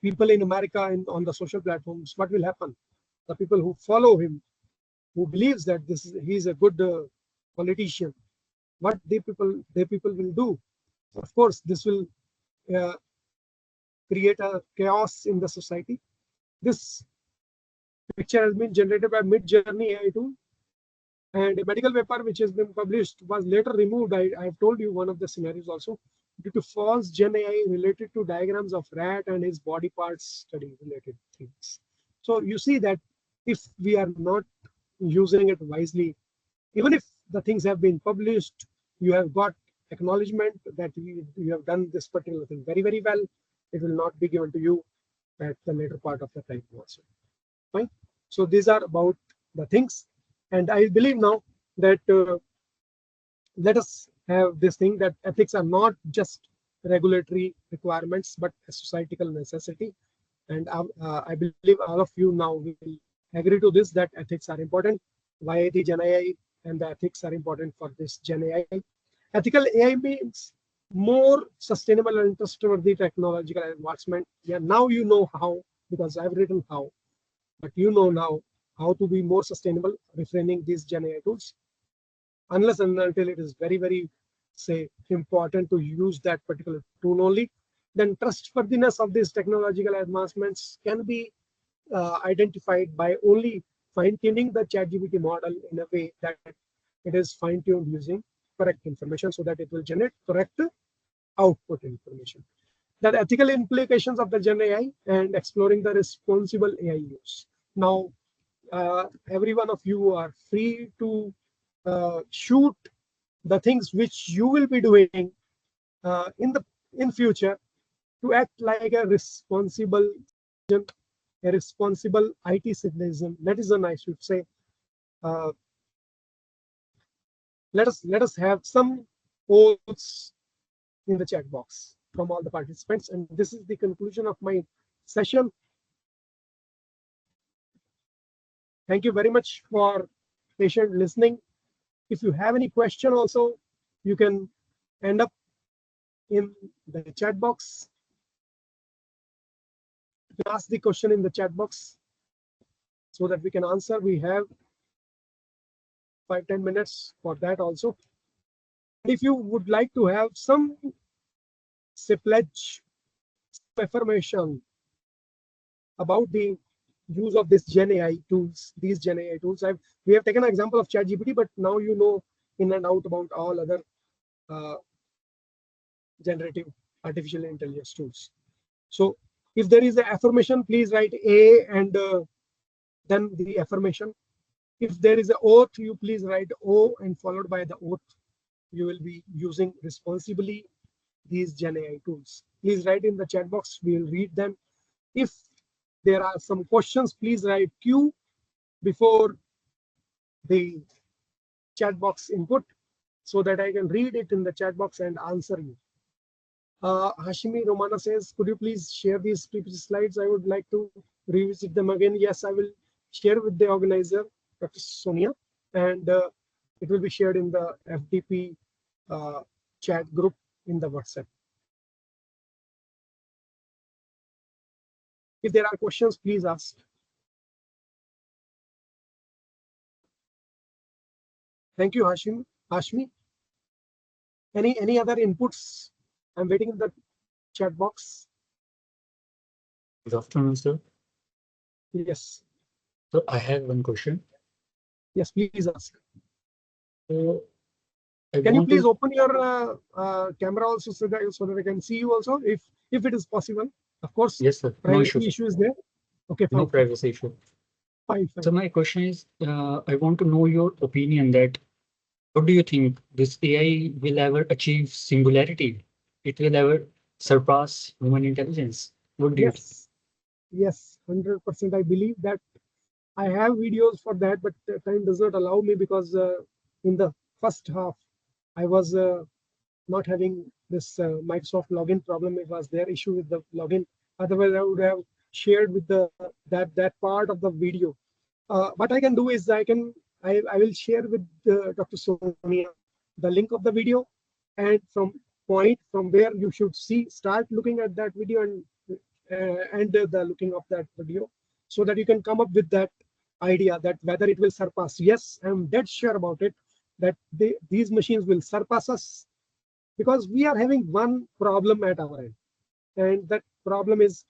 people in America and on the social platforms, what will happen? The people who follow him, who believes that he's a good politician, what they people will do? Of course, this will create a chaos in the society. This picture has been generated by Midjourney AI tool, and a medical paper which has been published was later removed. I've told you one of the scenarios also, due to false Gen AI related to diagrams of rat and his body parts study related things. So you see that if we are not using it wisely, even if the things have been published, you have got acknowledgement that you have done this particular thing very well, it will not be given to you at the later part of the time also. Fine. So these are about the things, and I believe now that let us have this thing that ethics are not just regulatory requirements but a societal necessity. And I believe all of you now will agree to this, that ethics are important. Why the Gen AI and the ethics are important for this Gen AI. Ethical AI means more sustainable and trustworthy technological advancement. Yeah, now you know how, because I've written how, but you know now how to be more sustainable, refraining these Gen AI tools. Unless and until it is very say important to use that particular tool only, then trustworthiness of these technological advancements can be identified by only fine-tuning the ChatGPT model in a way that it is fine-tuned using correct information, so that it will generate correct output information. The ethical implications of the Gen AI and exploring the responsible AI use. Now, every one of you are free to shoot the things which you will be doing in future to act like a responsible IT citizen. Netizen, I should say. Let us have some votes in the chat box from all the participants, and this is the conclusion of my session. Thank you very much for patient listening. If you have any question also, you can end up in the chat box. You can ask the question in the chat box so that we can answer. We have 5-10 minutes for that also. If you would like to have some pledge, affirmation about the use of this Gen AI tools, these Gen AI tools. We have taken an example of ChatGPT, but now you know in and out about all other generative artificial intelligence tools. So if there is an affirmation, please write A and then the affirmation. If there is an oath, you please write O and followed by the oath. You will be using responsibly these Gen AI tools. Please write in the chat box. We will read them. If there are some questions, please write Q before the chat box input so that I can read it in the chat box and answer you. Hashimi Romana says, could you please share these previous slides? I would like to revisit them again. Yes, I will share with the organizer Dr. Sonia, and it will be shared in the FDP chat group in the WhatsApp. If there are questions, please ask. Thank you, Hashmi. Any other inputs? I'm waiting in the chat box. Good afternoon, sir. Yes. So I have one question. Yes, please ask. So can you please open your camera also so that I can see you also, if it is possible? Of course. Yes, sir. Privacy issue is there. Okay, fine. No privacy issue. Fine. So my question is, I want to know your opinion that what do you think this AI will ever achieve singularity? It will ever surpass human intelligence? What do you think? Yes, 100%. I believe that. I have videos for that, but time does not allow me because in the first half, I was not having this Microsoft login problem. It was their issue with the login. Otherwise, I would have shared with that part of the video. What I can do is I will share with Dr. Sonia the link of the video, and from where you should start looking at that video and the looking of that video, so that you can come up with that idea that whether it will surpass. Yes, I'm dead sure about it, that these machines will surpass us, because we are having one problem at our end, and that problem is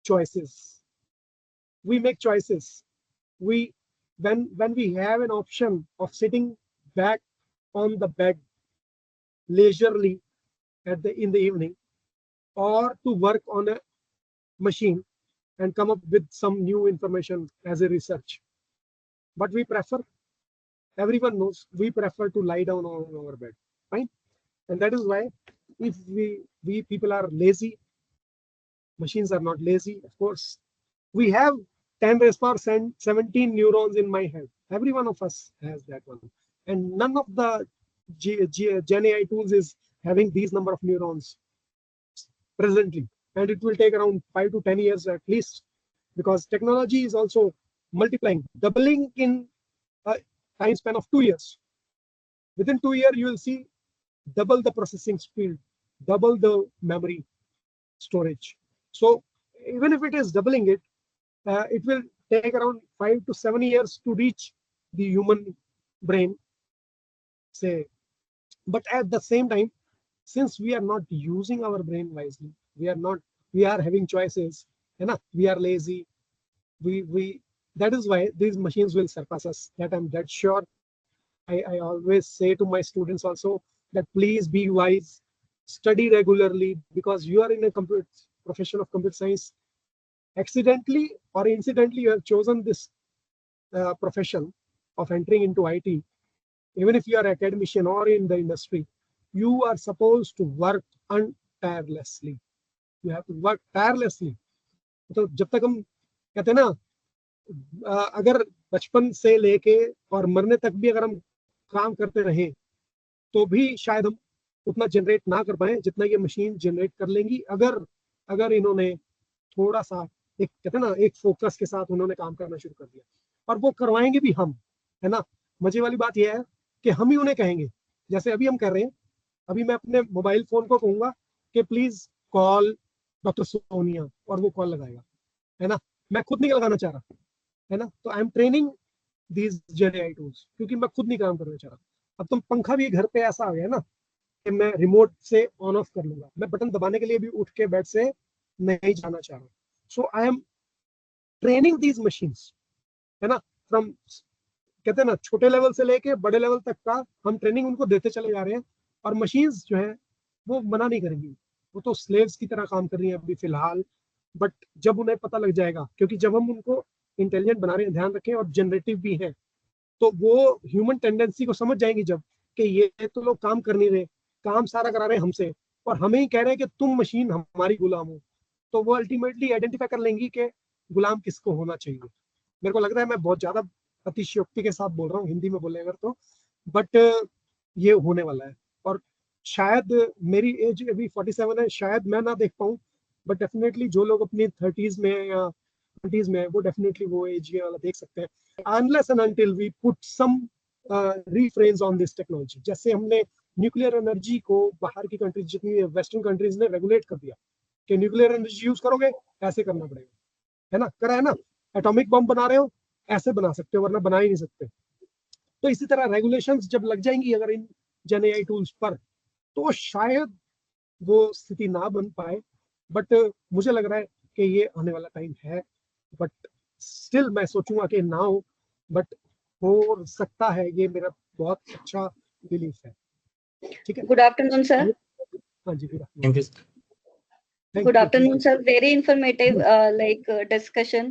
choices. We make choices. When we have an option of sitting back on the bed leisurely in the evening, or to work on a machine and come up with some new information as a research, but we prefer, everyone knows, we prefer to lie down on our bed, fine. And that is why, if we people are lazy, machines are not lazy. Of course, we have 10 raised power 17 neurons in my head. Every one of us has that one, and none of the Gen AI tools is having these number of neurons presently, and it will take around 5 to 10 years at least, because technology is also multiplying, doubling in a time span of 2 years. Within 2 years, you will see double the processing speed, double the memory storage. So even if it is doubling it, it will take around 5 to 7 years to reach the human brain, say. But at the same time, since we are not using our brain wisely, we are having choices, we are lazy, that is why these machines will surpass us. That I'm dead sure. I always say to my students also that please be wise, study regularly, because you are in a profession of computer science. Accidentally or incidentally, you have chosen this profession of entering into IT. Even if you are an academician or in the industry, you are supposed to work tirelessly. You have to work tirelessly. तो जब तक हम कहते हैं ना, अगर बचपन से लेके और मरने तक भी अगर हम काम करते रहे, तो भी शायद हम उतना जनरेट ना कर पाए जितना ये मशीन जनरेट कर लेंगी, अगर इन्होंने थोड़ा सा एक कहते हैं ना, एक फोकस के साथ उन्होंने काम करना शुरू कर दिया, और वो करवाएंगे भी हम, है ना। मजे वाली बात यह है कि हम ही उन्हें कहेंगे, जैसे अभी हम कर रहे हैं। अभी मैं अपने मोबाइल फोन को कहूंगा कि प्लीज कॉल डॉक्टर सोनिया, और वो कॉल लगाएगा, है ना। मैं खुद नहीं लगाना चाह रहा, है ना। तो I am training these gen AI tools, क्योंकि मैं खुद नहीं काम करना चाह रहा। अब तुम पंखा भी घर पे ऐसा आ गया ना कि मैं रिमोट से ऑन ऑफ कर लूंगा, मैं बटन दबाने के लिए भी उठ के बेड से नहीं जाना चाह रहा। So I am training these machines, है ना। फ्रॉम कहते हैं ना, छोटे लेवल से लेके बड़े लेवल तक का हम ट्रेनिंग उनको देते चले जा रहे हैं, और मशीन्स जो है वो मना नहीं करेंगी। वो तो स्लेव्स की तरह काम कर रही है अभी फिलहाल, बट जब उन्हें पता लग जाएगा, क्योंकि जब हम उनको इंटेलिजेंट बना रहे हैं, ध्यान रखें, और जनरेटिव भी है, तो वो ह्यूमन टेंडेंसी को समझ जाएंगी जब, कि ये तो लोग काम कर नहीं रहे, काम सारा करा रहे हैं हमसे, और हमें ही कह रहे हैं कि तुम मशीन हमारी गुलाम हो। तो वो अल्टीमेटली आइडेंटिफाई कर लेंगी कि गुलाम किसको होना चाहिए। मेरे को लग रहा है मैं बहुत ज्यादा अतिशयोक्ति के साथ बोल रहा हूँ, हिंदी में बोले अगर तो, बट ये होने वाला है। और शायद मेरी एज अभी 47 है, शायद मैं ना देख पाऊँ, बट डेफिनेटली जो लोग अपनी 30s में या 20s में है, वो डेफिनेटली वो एज वाला देख सकते हैं, unless and until we put some reference on this technology. जैसे हमने न्यूक्लियर एनर्जी को बाहर की कंट्रीज, जितनी वेस्टर्न कंट्रीज ने रेगुलेट कर दिया कि न्यूक्लियर एनर्जी यूज करोगे ऐसे करना पड़ेगा, है ना, करा है ना, एटॉमिक बम बना रहे हो ऐसे बना सकते हो, वरना बना ही नहीं सकते। तो इसी तरह रेगुलेशंस जब लग जाएंगी अगर इन जेन एआई टूल्स पर, तो शायद वो स्थिति ना बन पाए, बट मुझे लग रहा है कि ये आने वाला टाइम है, बट स्टिल मैं सोचूंगा कि ना हो, बट हो सकता है, ये मेरा बहुत अच्छा बिलीफ है। ठीक है, गुड आफ्टरनून सर। हाँ जी, good afternoon. Good afternoon, sir. Very informative, discussion.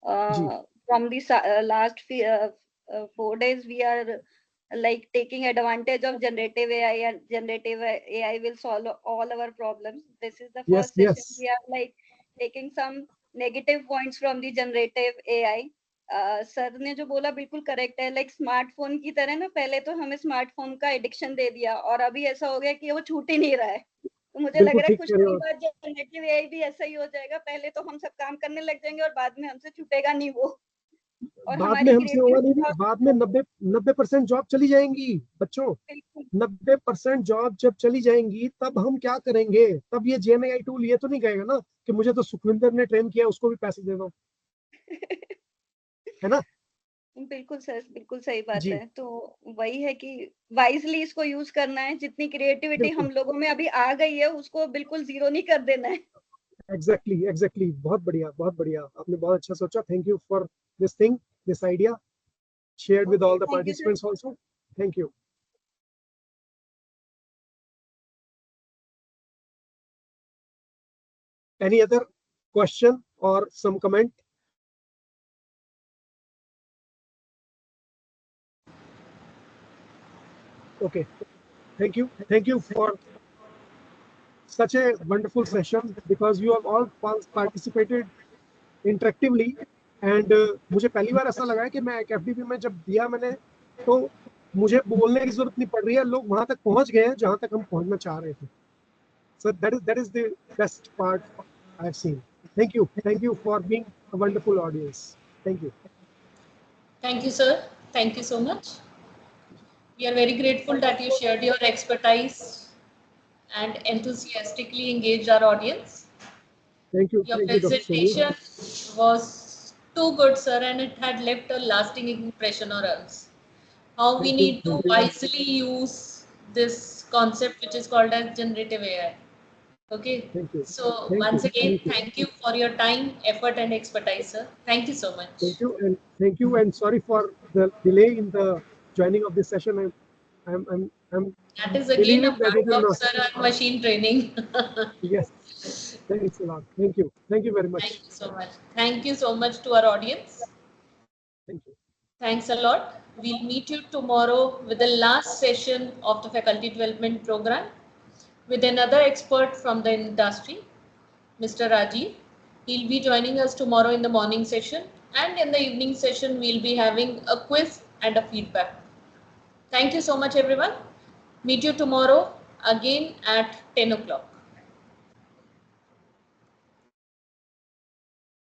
From the last 4 days, we are like taking advantage of generative AI, and generative AI will solve all our problems. This is the first session. We are like taking some negative points from the generative AI. Sir ने जो बोला बिल्कुल correct है, like smartphone की तरह ना, पहले तो हमें स्मार्टफोन का एडिक्शन दे दिया और अभी ऐसा हो गया कि वो छूट ही नहीं रहा है। तो मुझे लग रहा है कुछ दिन बाद जनरेटिव एआई भी ऐसा ही हो जाएगा, पहले तो हम सब काम करने लग जाएंगे और बाद में हमसे छूटेगा नहीं वो, और बाद में हमसे होगा नहीं, बाद में 90% जॉब चली जाएंगी बच्चों। 90% जॉब जब चली जाएंगी तब हम क्या करेंगे? तब ये जेन एआई टूल ये तो नहीं कहेगा ना कि मुझे तो सुखविंदर ने ट्रेन किया, उसको भी पैसे दे दो, है ना? बिल्कुल सर, बिल्कुल सही बात है। तो वही है कि वाइजली इसको यूज करना है, जितनी क्रिएटिविटी हम लोगों में अभी आ गई है उसको बिल्कुल जीरो नहीं कर देना है। एग्जैक्टली, बहुत बढ़िया, बहुत बढ़िया, आपने बहुत अच्छा सोचा। Thank you for this thing, this idea shared with all the participants also. Thank you. Any other question or some comment? Okay, thank you for such a wonderful session, because you have all participated interactively, and मुझे पहली बार ऐसा लगा है कि मैं FDP में जब दिया मैंने, तो मुझे बोलने की जरूरत नहीं पड़ रही है, लोग वहां तक पहुंच गए हैं जहां तक हम पहुंचना चाह रहे थे। So that is the best part I have seen. Thank you for being a wonderful audience. Thank you, sir. Thank you so much. We are very grateful that you shared your expertise and enthusiastically engaged our audience. Thank you. Your presentation was too good, sir, and it had left a lasting impression on us. How we need to wisely use this concept, which is called as generative AI. Okay. So once again, thank you for your time, effort, and expertise, sir. Thank you so much. Thank you, and sorry for the delay in the joining of this session. I'm that is again a part of sir our machine training. Yes. Thanks a lot. Thank you very much. Thank you so much. Thank you so much to our audience. Thank you. Thanks a lot. We'll meet you tomorrow with the last session of the faculty development program with another expert from the industry, Mr. Rajiv. He'll be joining us tomorrow in the morning session, and in the evening session we'll be having a quiz and a feedback. Thank you so much, everyone. Meet you tomorrow again at 10 o'clock.